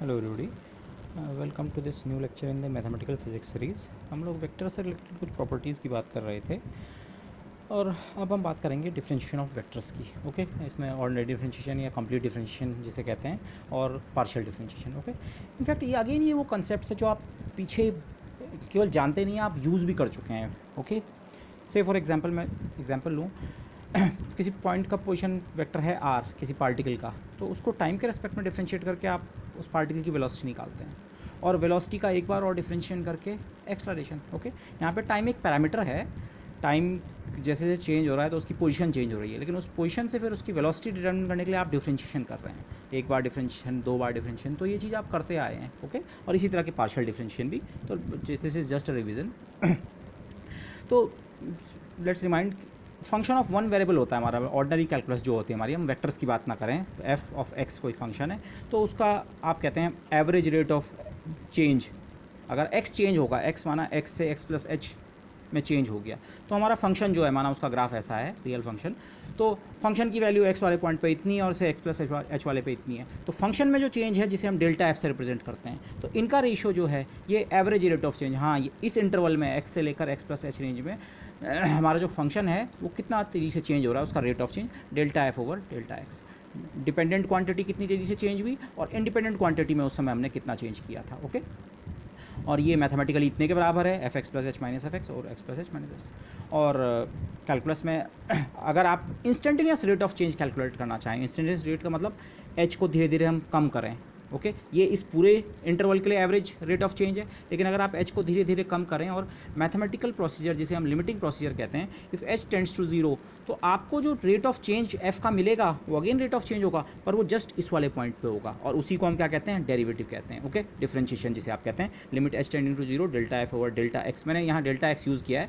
Hello everybody, welcome to this new lecture in the mathematical physics series. हम लोग vector से related कुछ properties की बात कर रहे थे और अब हम बात करेंगे डिफरेंशिएशन ऑफ वेक्टर्स की। ओके इसमें ऑर्डिनरी डिफरेंशिएशन या कंप्लीट डिफरेंशिएशन जिसे कहते हैं और पार्शियल डिफरेंशिएशन। ओके इनफैक्ट ये अगेन ये वो कॉन्सेप्ट है जो आप पीछे केवल जानते नहीं, आप यूज़ भी कर चुके हैं। ओके से फॉर एग्जांपल मैं एग्जांपल लूँ किसी पॉइंट का पोजीशन वेक्टर है आर किसी पार्टिकल का, तो उसको टाइम के रेस्पेक्ट में डिफरेंशिएट करके आप उस पार्टिकल की वेलोसिटी निकालते हैं और वेलोसिटी का एक बार और डिफरेंशिएशन करके एक्सलरेशन। ओके यहाँ पे टाइम एक पैरामीटर है, टाइम जैसे जैसे चेंज हो रहा है तो उसकी पोजीशन चेंज हो रही है, लेकिन उस पोजीशन से फिर उसकी वेलोसिटी डिटरमिन करने के लिए आप डिफरेंशिएशन कर रहे हैं, एक बार डिफरेंशिएशन, दो बार डिफरेंशिएशन, तो ये चीज़ आप करते आए हैं। ओके और इसी तरह के पार्शियल डिफरेंशिएशन भी, तो this is just a revision. तो let's remind, function of one variable होता है हमारा ऑर्डिनरी कैलकुलस जो होती है हमारी, हम वेक्टर्स की बात ना करें, एफ ऑफ एक्स कोई फंक्शन है तो उसका आप कहते हैं एवरेज रेट ऑफ चेंज। अगर एक्स चेंज होगा, एक्स माना एक्स से एक्स प्लस एच में चेंज हो गया, तो हमारा फंक्शन जो है माना उसका ग्राफ ऐसा है, रियल फंक्शन, तो फंक्शन की वैल्यू एक्स वाले पॉइंट पे इतनी है और से एक्स प्लस एच वाले पे इतनी है, तो फंक्शन में जो चेंज है जिसे हम डेल्टा एफ से रिप्रेजेंट करते हैं, तो इनका रेशियो जो है ये एवरेज रेट ऑफ चेंज। हाँ, इस इंटरवल में एक्स से लेकर एक्स प्लस एच रेंज में हमारा जो फंक्शन है वो कितना तेज़ी से चेंज हो रहा है, उसका rate of change delta f over delta x. Dependent quantity कितनी तेज़ी से चेंज हुई और इंडिपेंडेंट क्वांटिटी में उस समय हमने कितना चेंज किया था। ओके और ये मैथमेटिकली इतने के बराबर है, F X plus H minus F X और X plus H minus S. और कैलकुलस में अगर आप instantaneous rate of change calculate करना चाहें, इंस्टेंटेनियस रेट का मतलब एच को धीरे धीरे हम कम करें। ओके ये इस पूरे इंटरवल के लिए एवरेज रेट ऑफ चेंज है, लेकिन अगर आप एच को धीरे धीरे कम करें और मैथमेटिकल प्रोसीजर जिसे हम लिमिटिंग प्रोसीजर कहते हैं, if h tends to zero, तो आपको जो रेट ऑफ चेंज एफ का मिलेगा वो अगेन रेट ऑफ चेंज होगा, पर वो जस्ट इस वाले पॉइंट पे होगा और उसी को हम क्या कहते हैं, डेरिवेटिव कहते हैं। ओके डिफरेंशिएशन जिसे आप कहते हैं, limit h tending to zero delta f over delta x. मैंने यहाँ डेल्टा एक्स यूज़ किया है,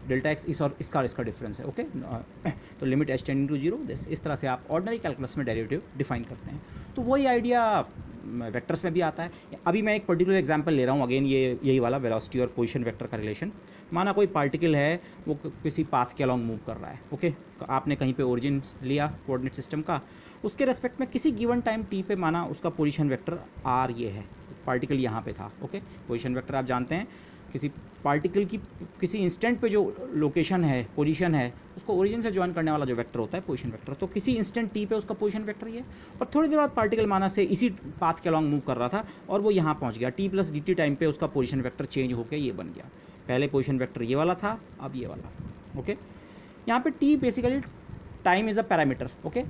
डेल्टा एक्स इस और इसका डिफरेंस है। ओके तो limit h tending to zero, इस तरह से आप ऑर्डिनरी कैलकुलस में डेरिवेटिव डिफाइन करते हैं। तो वही आइडिया वेक्टर्स में भी आता है। अभी मैं एक पर्टिकुलर एग्जांपल ले रहा हूँ, अगेन ये यही वाला वेलोसिटी और पोजीशन वेक्टर का रिलेशन। माना कोई पार्टिकल है वो किसी पाथ के अलॉन्ग मूव कर रहा है। ओके आपने कहीं पे ओरिजिन लिया कोऑर्डिनेट सिस्टम का, उसके रेस्पेक्ट में किसी गिवन टाइम टी पे माना उसका पोजीशन वेक्टर आर ये है, पार्टिकल यहाँ पे था। ओके पोजीशन वेक्टर आप जानते हैं, किसी पार्टिकल की किसी इंस्टेंट पे जो लोकेशन है, पोजीशन है, उसको ओरिजिन से ज्वाइन करने वाला जो वेक्टर होता है पोजीशन वेक्टर, तो किसी इंस्टेंट टी पे उसका पोजीशन वेक्टर ये है। और थोड़ी देर बाद पार्टिकल माना से इसी पाथ के अलॉन्ग मूव कर रहा था और वो यहाँ पहुँच गया, T plus d T time पे उसका पोजीशन वेक्टर चेंज होकर ये बन गया। पहले पोजीशन वेक्टर ये वाला था, अब ये वाला। ओके यहाँ पे T basically time is a parameter. Okay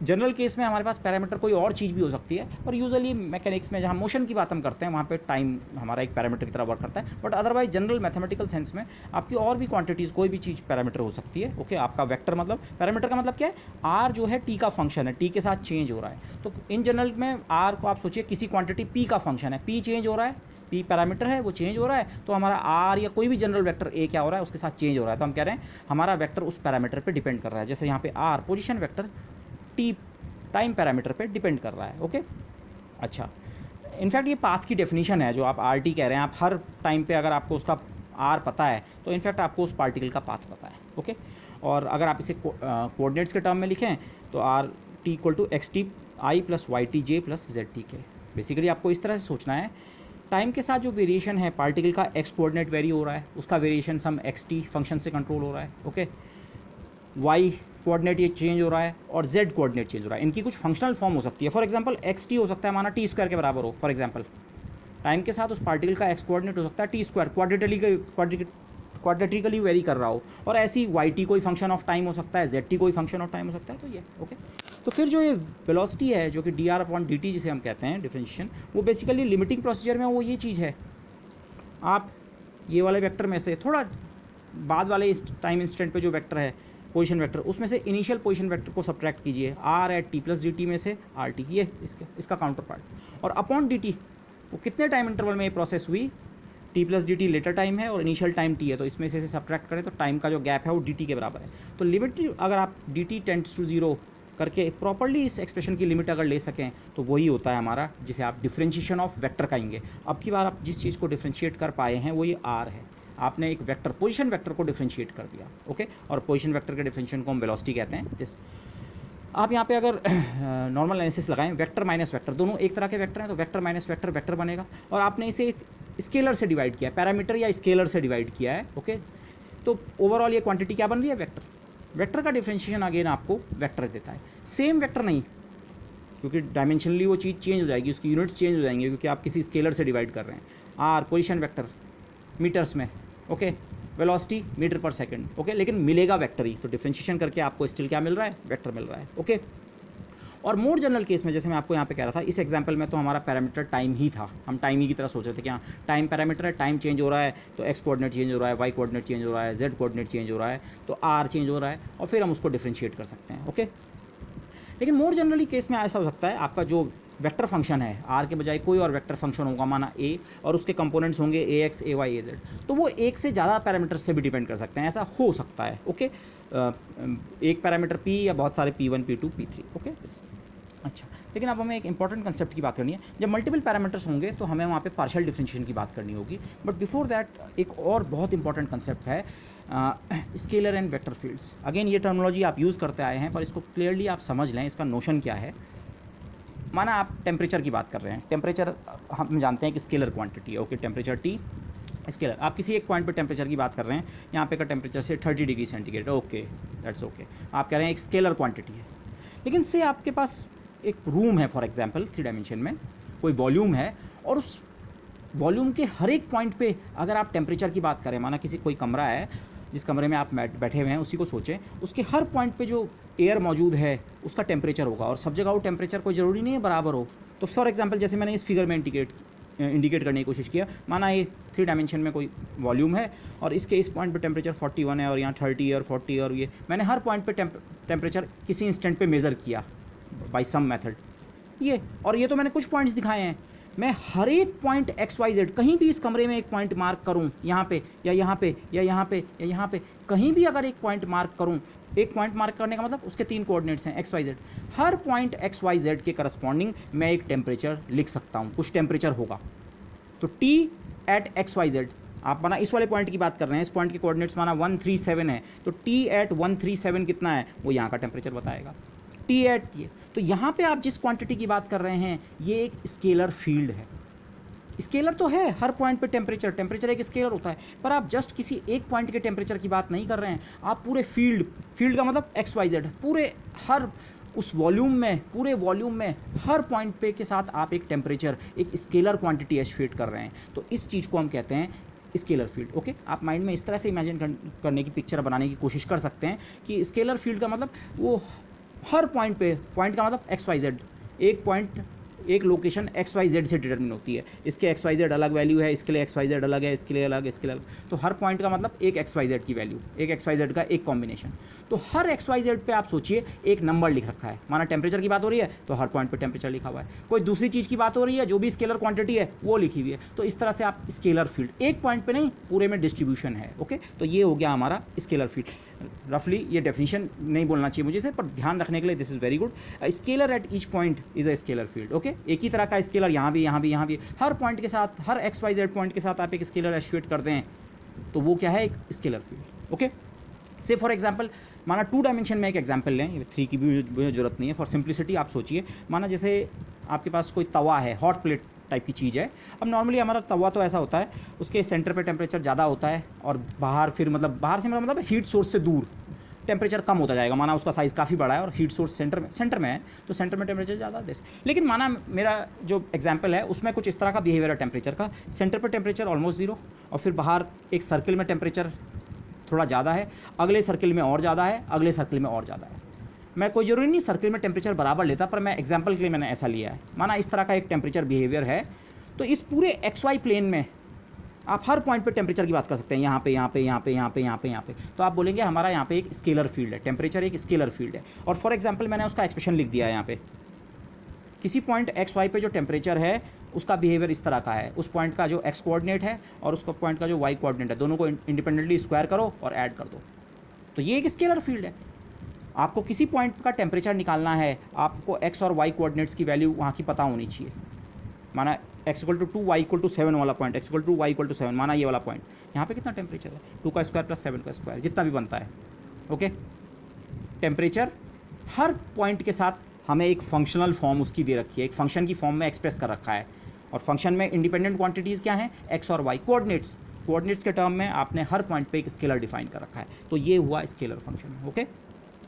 general case में हमारे पास पैरामीटर कोई और चीज़ भी हो सकती है, और यूजुअली मैकेनिक्स में जहाँ मोशन की बात हम करते हैं वहाँ पे टाइम हमारा एक पैरामीटर की तरह वर्क करता है, but otherwise general mathematical sense में आपकी और भी क्वांटिटीज़ कोई भी चीज़ पैरामीटर हो सकती है। ओके आपका वेक्टर मतलब पैरामीटर का मतलब क्या है, आर जो है टी का फंक्शन है, टी के साथ चेंज हो रहा है। तो इन जनरल में आर को आप सोचिए किसी क्वांटिटी पी का फंक्शन है, पी चेंज हो रहा है, पी पैरामीटर है वो चेंज हो रहा है, तो हमारा आर या कोई भी जनरल वेक्टर ए क्या हो रहा है उसके साथ चेंज हो रहा है, तो हम कह रहे हैं हमारा वेक्टर उस पैरामीटर पे डिपेंड कर रहा है। जैसे यहाँ पे r position vector t time parameter पे डिपेंड कर रहा है। ओके अच्छा इनफैक्ट ये पाथ की डेफिनेशन है जो आप आर टी कह रहे हैं, आप हर टाइम पे अगर आपको उसका आर पता है तो इनफैक्ट आपको उस पार्टिकल का पाथ पता है। ओके और अगर आप इसे कोऑर्डिनेट्स के टर्म में लिखें तो r t equal to x t i plus y t j plus z t k. Basically आपको इस तरह से सोचना है, टाइम के साथ जो वेरिएशन है पार्टिकल का, एक्स कोऑर्डिनेट वेरी हो रहा है, उसका वेरिएशन सम एक्स टी फंक्शन से कंट्रोल हो रहा है। ओके वाई कोऑर्डिनेट ये चेंज हो रहा है और जेड कोऑर्डिनेट चेंज हो रहा है, इनकी कुछ फंक्शनल फॉर्म हो सकती है। फॉर एग्जांपल एक्स टी हो सकता है माना टी स्क्वायर के बराबर हो, फॉर एग्जांपल टाइम के साथ उस पार्टिकल का एक्स कोऑर्डिनेट हो सकता है टी स्क्वायर, क्वाड्रेटिकली वेरी कर रहा हो, और ऐसी वाई टी कोई फंक्शन ऑफ टाइम हो सकता है, जेड टी कोई फंक्शन ऑफ टाइम हो सकता है। तो ये ओके तो फिर जो ये वेलोसिटी है जो कि D R upon d T जिसे हम कहते हैं डिफरेंशिएशन, वो बेसिकली लिमिटिंग प्रोसीजर में वो ये चीज़ है, आप ये वाले वेक्टर में से थोड़ा बाद वाले इस टाइम इंस्टेंट पे जो वेक्टर है पोजीशन वेक्टर, उसमें से इनिशियल पोजीशन वेक्टर को सब्ट्रैक्ट कीजिए, r at t plus d t में से आर टी, ये इसका काउंटर पार्ट, और अपॉन डी टी वो कितने टाइम इंटरवल में ये प्रोसेस हुई, t plus d t later time है और इनिशियल टाइम टी है, तो इसमें से इसे सब्ट्रैक्ट करें तो टाइम का जो गैप है वो डी टी के बराबर है। तो लिमिट अगर आप d t tends to zero करके प्रॉपर्ली इस एक्सप्रेशन की लिमिट अगर ले सकें तो वही होता है हमारा जिसे आप डिफरेंशिएशन ऑफ वेक्टर कहेंगे। अब की बार आप जिस चीज़ को डिफरेंशिएट कर पाए हैं वो ये आर है, आपने एक वेक्टर पोजीशन वेक्टर को डिफरेंशिएट कर दिया। ओके और पोजीशन वेक्टर के डिफरेंशिएशन को हम वेलोसिटी कहते हैं। आप यहाँ पे अगर नॉर्मल एनालिसिस लगाएं, वेक्टर माइनस वेक्टर दोनों एक तरह के वेक्टर हैं, तो वेक्टर माइनस वेक्टर वेक्टर बनेगा, और आपने इसे एक स्केलर से डिवाइड किया है, पैरामीटर या स्केलर से डिवाइड किया है, ओके, तो ओवरऑल ये क्वांटिटी क्या बन रही है, वेक्टर। वेक्टर का डिफरेंशिएशन अगेन आपको वेक्टर देता है, सेम वेक्टर नहीं, क्योंकि डायमेंशनली वो चीज़ चेंज हो जाएगी, उसकी यूनिट्स चेंज हो जाएंगे, क्योंकि आप किसी स्केलर से डिवाइड कर रहे हैं। आर पोजीशन वेक्टर मीटर्स में, ओके, वेलोसिटी मीटर पर सेकंड, ओके, लेकिन मिलेगा वेक्टर ही, तो डिफरेंशिएशन करके आपको स्टिल क्या मिल रहा है, वेक्टर मिल रहा है, ओके। और मोर जनरल केस में जैसे मैं आपको यहाँ पे कह रहा था, इस एग्जांपल में तो हमारा पैरामीटर टाइम ही था, हम टाइम ही की तरह सोच रहे थे कि हाँ टाइम पैरामीटर है, टाइम चेंज हो रहा है तो एक्स कोऑर्डिनेट चेंज हो रहा है, वाई कोऑर्डिनेट चेंज हो रहा है, जेड कोऑर्डिनेट चेंज हो रहा है, तो आर चेंज हो रहा है, और फिर हम उसको डिफ्रेंशिएट कर सकते हैं, ओके। लेकिन मोर जनरली केस में ऐसा हो सकता है, आपका जो वेक्टर फंक्शन है, आर के बजाय कोई और वेक्टर फंक्शन होगा, माना ए, और उसके कंपोनेंट्स होंगे ए एक्स, ए वाई, ए जेड, तो वो एक से ज़्यादा पैरामीटर्स पे भी डिपेंड कर सकते हैं, ऐसा हो सकता है, ओके। एक पैरामीटर पी या बहुत सारे P1, P2, P3, ओके। अच्छा, लेकिन अब हमें एक इंपॉर्टेंट कंसेप्ट की बात करनी है, जब मल्टीपल पैरामीटर्स होंगे तो हमें वहाँ पे पार्शियल डिफरेंशिएशन की बात करनी होगी, बट बिफोर दैट एक और बहुत इंपॉर्टेंट कंसेप्ट है, scalar and vector fields. Again ये टर्मिनोलॉजी आप यूज़ करते आए हैं, पर इसको क्लियरली आप समझ लें, इसका नोशन क्या है। माना आप टेम्परेचर की बात कर रहे हैं, टेम्परेचर हम जानते हैं कि स्केलर क्वांटिटी है, ओके, टेम्परेचर टी स्केलर। आप किसी एक पॉइंट पे टेम्परेचर की बात कर रहे हैं, यहाँ पे का टेम्परेचर से 30 degree centigrade, okay, that's okay, आप कह रहे हैं एक स्केलर क्वांटिटी है। लेकिन से आपके पास एक रूम है, फॉर एग्जांपल 3 डायमेंशन में कोई वॉल्यूम है, और उस वॉल्यूम के हर एक पॉइंट पे अगर आप टेम्परेचर की बात करें, माना किसी कोई कमरा है, जिस कमरे में आप बैठे हुए हैं उसी को सोचें, उसके हर पॉइंट पे जो एयर मौजूद है उसका टेम्परेचर होगा, और सब जगह वो टेम्परेचर कोई ज़रूरी नहीं है बराबर हो। तो फॉर एग्जांपल जैसे मैंने इस फिगर में इंडिकेट करने की कोशिश किया, माना ये 3 डायमेंशन में कोई वॉल्यूम है, और इसके इस पॉइंट पे टेम्परेचर 41 है, और यहाँ 30 और 40, और ये मैंने हर पॉइंट पे टेम्परेचर किसी इंस्टेंट पे मेज़र किया बाय सम मेथड, ये, और ये तो मैंने कुछ पॉइंट्स दिखाए हैं। मैं हर एक पॉइंट एक्स वाई जेड कहीं भी इस कमरे में एक पॉइंट मार्क करूं, यहाँ पे या यहाँ पे या यहाँ पे या यहाँ पे, कहीं भी अगर एक पॉइंट मार्क करूं, एक पॉइंट मार्क करने का मतलब उसके 3 कोऑर्डिनेट्स हैं एक्स वाई जेड, हर पॉइंट एक्स वाई जेड के करस्पॉन्डिंग मैं एक टेम्परेचर लिख सकता हूँ, कुछ टेम्परेचर होगा। तो T at x y z, आप माना इस वाले पॉइंट की बात कर रहे हैं, इस पॉइंट के कोऑर्डिनेट्स माना 137 है, तो टी एट 137 कितना है, वो यहाँ का टेम्परेचर बताएगा, टी एट ये। तो यहाँ पे आप जिस क्वांटिटी की बात कर रहे हैं ये एक स्केलर फील्ड है, स्केलर तो है, हर पॉइंट पे टेम्परेचर एक स्केलर होता है, पर आप जस्ट किसी एक पॉइंट के टेम्परेचर की बात नहीं कर रहे हैं, आप पूरे फील्ड का मतलब एक्स वाई जेड, पूरे हर उस वॉल्यूम में, पूरे वॉल्यूम में हर पॉइंट पे के साथ आप एक टेम्परेचर, एक स्केलर क्वांटिटी एस्टिमेट कर रहे हैं, तो इस चीज़ को हम कहते हैं स्केलर फील्ड, ओके। आप माइंड में इस तरह से इमेजिन करने की, पिक्चर बनाने की कोशिश कर सकते हैं कि स्केलर फील्ड का मतलब वो हर पॉइंट पे, पॉइंट का मतलब एक्स वाई जेड, एक पॉइंट, एक लोकेशन एक्स वाई जेड से डिटरमिन होती है, इसके एक्स वाई जेड अलग वैल्यू है, इसके लिए एक्स वाई जेड अलग है, इसके लिए अलग, इसके लिए अलग, तो हर पॉइंट का मतलब एक एक्स वाई जेड की वैल्यू, एक एक्स वाई जेड का एक कॉम्बिनेशन। तो हर एक्स वाई जेड पे आप सोचिए एक नंबर लिख रखा है, माना टेम्परेचर की बात हो रही है तो हर पॉइंट पे टेम्परेचर लिखा हुआ है, कोई दूसरी चीज़ की बात हो रही है, जो भी स्केलर क्वांटिटी है वो लिखी हुई है, तो इस तरह से आप स्केलर फील्ड, एक पॉइंट पे नहीं पूरे में डिस्ट्रीब्यूशन है, ओके। तो ये हो गया हमारा स्केलर फील्ड। रफली ये डेफिनेशन नहीं बोलना चाहिए मुझे इसे, पर ध्यान रखने के लिए this is very good. Scalar at each point is a scalar field, okay. एक ही तरह का स्केलर यहाँ भी, यहाँ भी, यहाँ भी, हर पॉइंट के साथ, हर एक्स वाई जेड पॉइंट के साथ आप एक स्केलर एस्टिमेट कर दें तो वो क्या है, एक स्केलर फील्ड, ओके। से फॉर एग्जाम्पल माना 2 डायमेंशन में एक एग्जाम्पल लें, 3 की भी मुझे जरूरत नहीं है, फॉर सिंप्लिसिटी आप सोचिए, माना जैसे आपके पास कोई तवा है, हॉट प्लेट टाइप की चीज़ है। अब नॉर्मली हमारा तवा तो ऐसा होता है, उसके सेंटर पे टेम्परेचर ज़्यादा होता है, और बाहर फिर मतलब बाहर से मतलब हीट सोर्स से दूर टेम्परेचर कम होता जाएगा, माना उसका साइज़ काफ़ी बड़ा है और हीट सोर्स सेंटर में है, तो सेंटर में टेम्परेचर ज़्यादा है। लेकिन माना मेरा जो एग्जांपल है उसमें कुछ इस तरह का बिहेवियर है टेम्परेचर का, सेंटर पर टेम्परेचर ऑलमोस्ट 0, और फिर बाहर एक सर्किल में टेम्परेचर थोड़ा ज़्यादा है, अगले सर्किल में और ज़्यादा है, अगले सर्किल में और ज़्यादा है। मैं कोई ज़रूरी नहीं सर्किल में टेम्परेचर बराबर लेता, पर मैं एग्जांपल के लिए मैंने ऐसा लिया है। माना इस तरह का एक टेम्परेचर बिहेवियर है, तो इस पूरे एक्स वाई प्लेन में आप हर पॉइंट पे टेम्परेचर की बात कर सकते हैं, यहाँ पे, यहाँ पे, यहाँ पे, यहाँ पे, यहाँ पे, यहाँ पे, तो आप बोलेंगे हमारा यहाँ पे एक स्केलर फील्ड है, टेम्परेचर एक स्केलर फील्ड है। और फॉर एग्जांपल मैंने उसका एक्सप्रेशन लिख दिया है यहाँ पे, किसी पॉइंट एक्स वाई पे जो टेम्परेचर है उसका बिहेवियर इस तरह का है, उस पॉइंट का जो एक्स कोऑर्डिनेट है और उसका पॉइंट का जो वाई कोऑर्डिनेट है, दोनों को इंडिपेंडेंटली स्क्वायर करो और ऐड कर दो, तो ये एक स्केलर फील्ड है। आपको किसी पॉइंट का टेम्परेचर निकालना है, आपको एक्स और वाई कोऑर्डिनेट्स की वैल्यू वहाँ की पता होनी चाहिए। माना x equal to 2, y equal to 7 वाला point, x equal to y equal to 7, माना ये वाला पॉइंट, यहाँ पे कितना टेम्परेचर है, 2 का स्क्वायर प्लस 7 का स्क्वायर, जितना भी बनता है, ओके। टेम्परेचर हर पॉइंट के साथ हमें एक फंक्शनल फॉर्म उसकी दे रखी है, एक फंक्शन की फॉर्म में एक्सप्रेस कर रखा है, और फंक्शन में इंडिपेंडेंट क्वांटिटीज़ क्या हैं, एक्स और वाई, कोऑर्डिनेट्स के टर्म में आपने हर पॉइंट पे एक स्केलर डिफाइन कर रखा है, तो ये हुआ scalar function. Okay,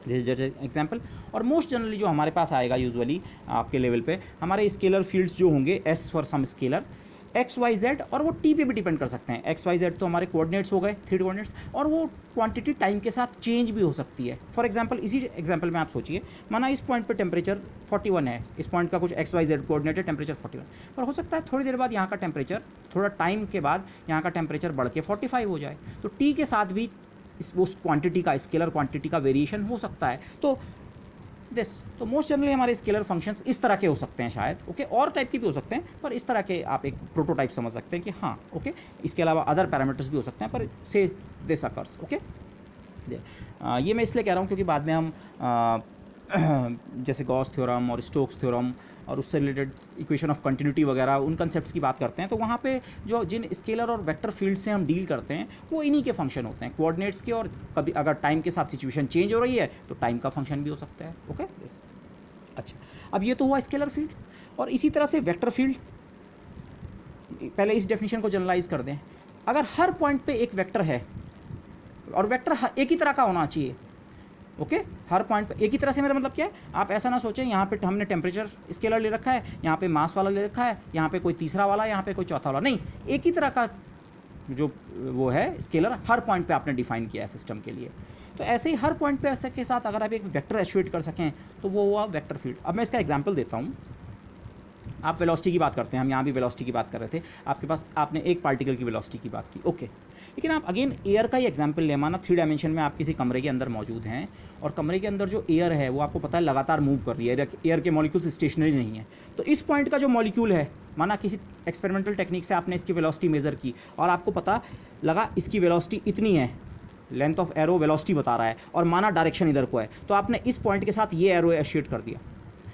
this is just example. और मोस्ट जनरली जो हमारे पास आएगा यूजुअली आपके लेवल पे, हमारे स्केलर फील्ड्स जो होंगे S for some scalar, x y z, और वो टी पे भी डिपेंड कर सकते हैं। एक्स वाई जेड तो हमारे कोऑर्डिनेट्स हो गए, 3 कोऑर्डिनेट्स, और वो क्वांटिटी टाइम के साथ चेंज भी हो सकती है। फॉर एग्जांपल इसी एग्जांपल में आप सोचिए, माना इस पॉइंट पे टेम्परेचर 41 है, इस पॉइंट का कुछ एक्स वाई जेड कोऑर्डिनेट है, टेम्परेचर 41, पर हो सकता है थोड़ी देर बाद यहाँ का टेम्परेचर, थोड़ा टाइम के बाद यहाँ का टेम्परेचर बढ़ के 45 हो जाए, तो टी के साथ भी उस क्वांटिटी का, स्केलर क्वांटिटी का वेरिएशन हो सकता है। तो मोस्ट जनरली हमारे स्केलर फंक्शंस इस तरह के हो सकते हैं शायद। ओके, और टाइप के भी हो सकते हैं, पर इस तरह के आप एक प्रोटोटाइप समझ सकते हैं कि हाँ ओके, इसके अलावा अदर पैरामीटर्स भी हो सकते हैं, पर से दिस अकर्स। ओके, ये मैं इसलिए कह रहा हूँ क्योंकि बाद में हम जैसे गॉस थ्योरम और स्टोक्स थ्योरम और उससे रिलेटेड इक्वेशन ऑफ कंटिन्यूटी वगैरह उन कंसेप्ट्स की बात करते हैं, तो वहाँ पे जो जिन स्केलर और वेक्टर फील्ड से हम डील करते हैं वो इन्हीं के फंक्शन होते हैं, कोऑर्डिनेट्स के, और कभी अगर टाइम के साथ सिचुएशन चेंज हो रही है तो टाइम का फंक्शन भी हो सकता है। ओके, अच्छा, अब ये तो हुआ स्केलर फील्ड, और इसी तरह से वेक्टर फील्ड। पहले इस डेफिनेशन को जनरलाइज कर दें, अगर हर पॉइंट पे एक वेक्टर है, और वेक्टर एक ही तरह का होना चाहिए, ओके, हर पॉइंट पे एक ही तरह से, मेरा मतलब क्या है, आप ऐसा ना सोचें यहाँ पे हमने टेम्परेचर स्केलर ले रखा है, यहाँ पे मास वाला ले रखा है, यहाँ पे कोई तीसरा वाला, यहाँ पे कोई चौथा वाला, नहीं, एक ही तरह का जो वो है स्केलर हर पॉइंट पे आपने डिफाइन किया है सिस्टम के लिए। तो ऐसे ही हर पॉइंट पे ऐसे के साथ अगर आप एक वेक्टर एसोसिएट कर सकें तो वो हुआ वेक्टर फील्ड। अब मैं इसका एग्जांपल देता हूँ। आप वेलोसिटी की बात करते हैं, हम यहाँ भी वेलोसिटी की बात कर रहे थे, आपके पास आपने एक पार्टिकल की वेलोसिटी की बात की, ओके, लेकिन आप अगेन एयर का ही एग्जांपल ले, माना 3 डायमेंशन में आप किसी कमरे के अंदर मौजूद हैं, और कमरे के अंदर जो एयर है वो आपको पता है लगातार मूव कर रही है, एयर के मॉलिक्यूल्स स्टेशनरी नहीं है, तो इस पॉइंट का जो मॉलिक्यूल है, माना किसी एक्सपेरिमेंटल टेक्निक से आपने इसकी वेलोसिटी मेज़र की और आपको पता लगा इसकी वेलोसिटी इतनी है, लेंथ ऑफ एरो वेलोसिटी बता रहा है, और माना डायरेक्शन इधर को है, तो आपने इस पॉइंट के साथ ये एरो एसोसिएट कर दिया।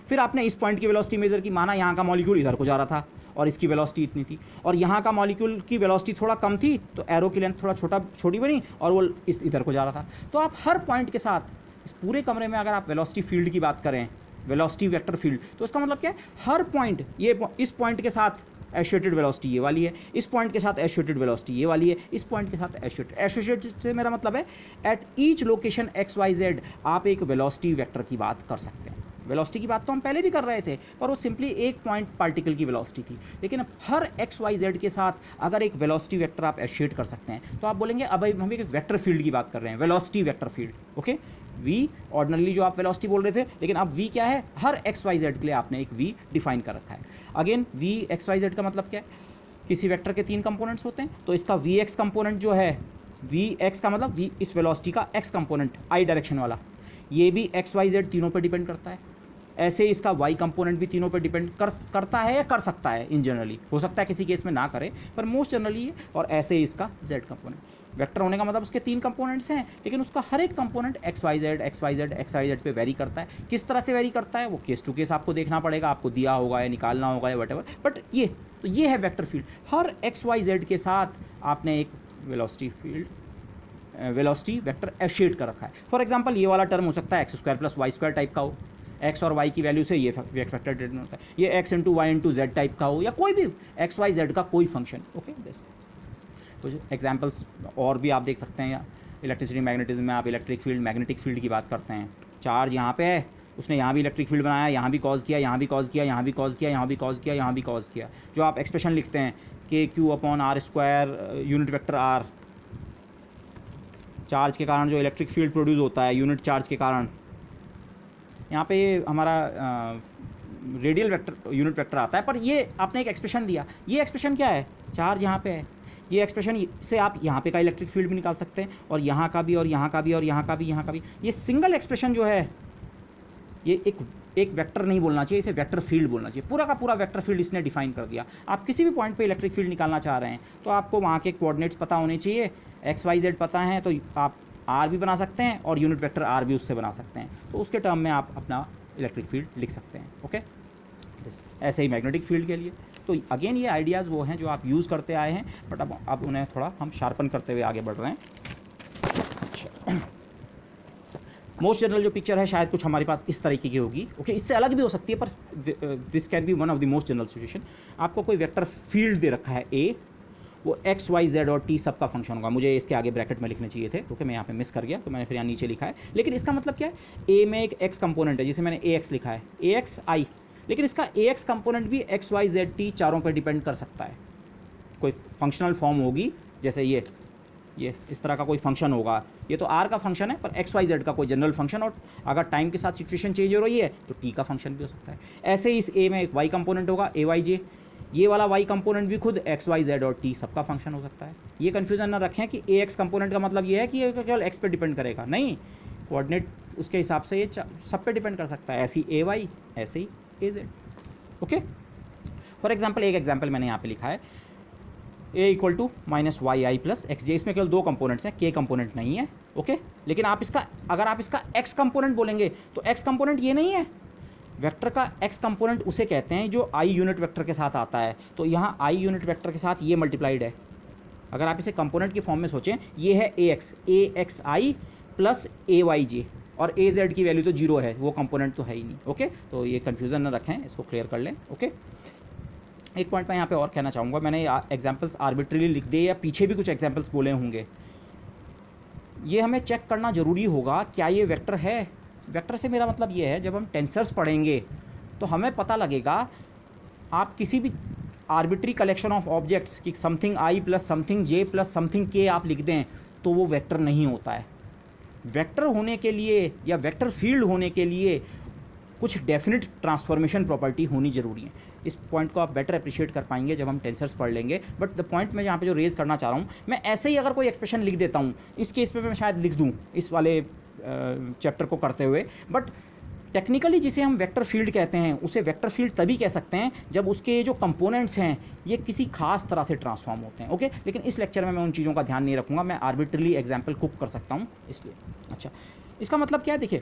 फिर आपने इस पॉइंट की वेलोसिटी मेज़र की, माना यहाँ का मॉलिक्यूल इधर को जा रहा था और इसकी वेलोसिटी इतनी थी, और यहाँ का मॉलिक्यूल की वेलोसिटी थोड़ा कम थी, तो एरो की लेंथ थोड़ा छोटी बनी और वो इधर को जा रहा था। तो आप हर पॉइंट के साथ इस पूरे कमरे में अगर आप वेलोसिटी फील्ड की बात करें, वेलोसिटी वेक्टर फील्ड, तो इसका मतलब क्या है, हर पॉइंट, ये इस पॉइंट के साथ एसोसिएटेड वेलोसिटी ये वाली है, इस पॉइंट के साथ एसोसिएटेड वेलोसिटी ये वाली है, इस पॉइंट के साथ एसोसिएटेड से मेरा मतलब है at each location x y z आप एक वेलोसिटी वेक्टर की बात कर सकते हैं। वेलोसिटी की बात तो हम पहले भी कर रहे थे, पर वो सिंपली एक पॉइंट पार्टिकल की वेलोसिटी थी, लेकिन अब हर एक्स वाई जेड के साथ अगर एक वेलोसिटी वेक्टर आप एसोसिएट कर सकते हैं, तो आप बोलेंगे अब हम एक वेक्टर फील्ड की बात कर रहे हैं, velocity vector field. Okay, we ordinarily जो आप वेलोसिटी बोल रहे थे, लेकिन अब वी क्या है, हर एक्स वाई जेड के लिए आपने एक वी डिफाइन कर रखा है। Again V x y z का मतलब क्या है, किसी वेक्टर के 3 कंपोनेंट्स होते हैं, तो इसका वी एक्स कंपोनेंट जो है, वी एक्स का मतलब वी इस वेलोसिटी का एक्स कंपोनेंट आई डायरेक्शन वाला, ये भी एक्स वाई जेड तीनों पर डिपेंड करता है। ऐसे इसका वाई कंपोनेंट भी तीनों पर डिपेंड करता है या कर सकता है, इन जनरली हो सकता है किसी केस में ना करे, पर मोस्ट जनरली है। और ऐसे ही इसका जेड कंपोनेंट, वेक्टर होने का मतलब उसके 3 कंपोनेंट्स हैं, लेकिन उसका हर एक कंपोनेंट एक्स वाई जेड पे वेरी करता है। किस तरह से वेरी करता है वो केस टू केस आपको देखना पड़ेगा, आपको दिया होगा या निकालना होगा या वट एवर, बट ये है वेक्टर फील्ड। हर एक्स वाई जेड के साथ आपने एक velocity field, velocity vector associate कर रखा है। फॉर एग्जाम्पल ये वाला टर्म हो सकता है x² + y² टाइप का हो, एक्स और वाई की वैल्यू से ये फैक्टर डिटरमाइन होता है, ये x into y into z type का हो, या कोई भी एक्स वाई जेड का कोई फंक्शन। ओके, दिस कुछ एग्जांपल्स और भी आप देख सकते हैं, या इलेक्ट्रिसिटी मैग्नेटिज्म में आप इलेक्ट्रिक फील्ड मैग्नेटिक फील्ड की बात करते हैं, चार्ज यहाँ पे है, उसने यहाँ भी इलेक्ट्रिक फील्ड बनाया, यहाँ भी कॉज किया, यहाँ भी कॉज किया, यहाँ भी कॉज किया, यहाँ भी कॉज किया, यहाँ भी कॉज किया। जो आप एक्सप्रेशन लिखते हैं KQ/r² unit vector r, charge के कारण जो इलेक्ट्रिक फील्ड प्रोड्यूस होता है यूनिट चार्ज के कारण, यहाँ पे हमारा रेडियल वेक्टर यूनिट वेक्टर आता है। पर ये आपने एक एक्सप्रेशन दिया, ये एक्सप्रेशन क्या है, चार्ज यहाँ पे है, ये एक्सप्रेशन से आप यहाँ पे का इलेक्ट्रिक फील्ड भी निकाल सकते हैं, और यहाँ का भी, और यहाँ का भी, और यहाँ का भी, यहाँ का भी। ये सिंगल एक्सप्रेशन जो है, ये एक वेक्टर नहीं बोलना चाहिए, इसे वेक्टर फील्ड बोलना चाहिए। पूरा का पूरा वेक्टर फील्ड इसने डिफाइन कर दिया। आप किसी भी पॉइंट पे इलेक्ट्रिक फील्ड निकालना चाह रहे हैं, तो आपको वहाँ के कोऑर्डिनेट्स पता होने चाहिए, एक्स वाई जेड पता हैं, तो आप आर भी बना सकते हैं और यूनिट वेक्टर आर भी उससे बना सकते हैं, तो उसके टर्म में आप अपना इलेक्ट्रिक फील्ड लिख सकते हैं। ओके, ऐसे ही मैग्नेटिक फील्ड के लिए। तो अगेन ये आइडियाज़ वो हैं जो आप यूज़ करते आए हैं, बट अब उन्हें थोड़ा हम शार्पन करते हुए आगे बढ़ रहे हैं। अच्छा, मोस्ट जनरल जो पिक्चर है शायद कुछ हमारे पास इस तरीके की होगी, ओके। इससे अलग भी हो सकती है, पर this can be one of the most general situation. आपको कोई वेक्टर फील्ड दे रखा है ए, वो एक्स वाई जेड और टी सब का फंक्शन होगा। मुझे इसके आगे ब्रैकेट में लिखने चाहिए थे, ओके, मैं यहाँ पे मिस कर गया, तो मैंने फिर यहाँ नीचे लिखा है। लेकिन इसका मतलब क्या है, ए में एक एक्स कंपोनेंट है जिसे मैंने ए एक्स लिखा है, ए एक्स आई, लेकिन इसका ए एक्स कंपोनेंट भी एक्स वाई जेड टी चारों पर डिपेंड कर सकता है। कोई फंक्शनल फॉर्म होगी, जैसे ये इस तरह का कोई फंक्शन होगा, ये तो आर का फंक्शन है पर एक्स वाई जेड का कोई जनरल फंक्शन, और अगर टाइम के साथ सिचुएशन चेंज हो रही है तो टी का फंक्शन भी हो सकता है। ऐसे ही इस ए में एक वाई कंपोनेंट होगा, ए वाई जे, ये वाला वाई कंपोनेंट भी खुद एक्स वाई जेड और टी सबका फंक्शन हो सकता है। ये कन्फ्यूजन ना रखें कि ए एक्स कंपोनेंट का मतलब ये है कि ये केवल एक्स पे डिपेंड करेगा, नहीं, कोऑर्डिनेट उसके हिसाब से ये सब पे डिपेंड कर सकता है। ऐसे ही ए वाई, ऐसे ही A Z, okay. For example एक एग्जाम्पल मैंने यहाँ पे लिखा है, A equal to minus Y I plus X J, इसमें केवल दो कंपोनेंट्स हैं, के कंपोनेंट नहीं है, ओके। लेकिन आप इसका, अगर आप इसका एक्स कंपोनेंट बोलेंगे तो एक्स कंपोनेंट ये नहीं है। वेक्टर का एक्स कंपोनेंट उसे कहते हैं जो आई यूनिट वेक्टर के साथ आता है, तो यहाँ आई यूनिट वेक्टर के साथ ये मल्टीप्लाइड है। अगर आप इसे कंपोनेंट की फॉर्म में सोचें, ये है A x i plus A Y जे, और ए जेड की वैल्यू तो जीरो है, वो कंपोनेंट तो है ही नहीं, ओके। तो ये कन्फ्यूज़न ना रखें, इसको क्लियर कर लें, ओके। एक पॉइंट मैं यहाँ पे और कहना चाहूँगा, मैंने एग्जाम्पल्स आर्बिट्रीली लिख दिए या पीछे भी कुछ एग्जाम्पल्स बोले होंगे, ये हमें चेक करना ज़रूरी होगा क्या ये वेक्टर है। वेक्टर से मेरा मतलब ये है, जब हम टेंसर्स पढ़ेंगे तो हमें पता लगेगा, आप किसी भी आर्बिट्री कलेक्शन ऑफ ऑब्जेक्ट्स की something I plus something J plus something K आप लिख दें तो वो वेक्टर नहीं होता है। वेक्टर होने के लिए या वेक्टर फील्ड होने के लिए कुछ डेफिनेट ट्रांसफॉर्मेशन प्रॉपर्टी होनी ज़रूरी है। इस पॉइंट को आप बेटर अप्रिशिएट कर पाएंगे जब हम टेंसर्स पढ़ लेंगे। बट द पॉइंट मैं यहाँ पे जो रेज़ करना चाह रहा हूँ, मैं ऐसे ही अगर कोई एक्सप्रेशन लिख देता हूँ, इस केस पे मैं शायद लिख दूँ इस वाले चैप्टर को करते हुए, बट टेक्निकली जिसे हम वेक्टर फील्ड कहते हैं उसे वेक्टर फील्ड तभी कह सकते हैं जब उसके जो कंपोनेंट्स हैं ये किसी खास तरह से ट्रांसफॉर्म होते हैं, ओके। लेकिन इस लेक्चर में मैं उन चीज़ों का ध्यान नहीं रखूँगा, मैं आर्बिट्रली एग्जाम्पल कुक कर सकता हूँ इसलिए। अच्छा, इसका मतलब क्या है, देखिए,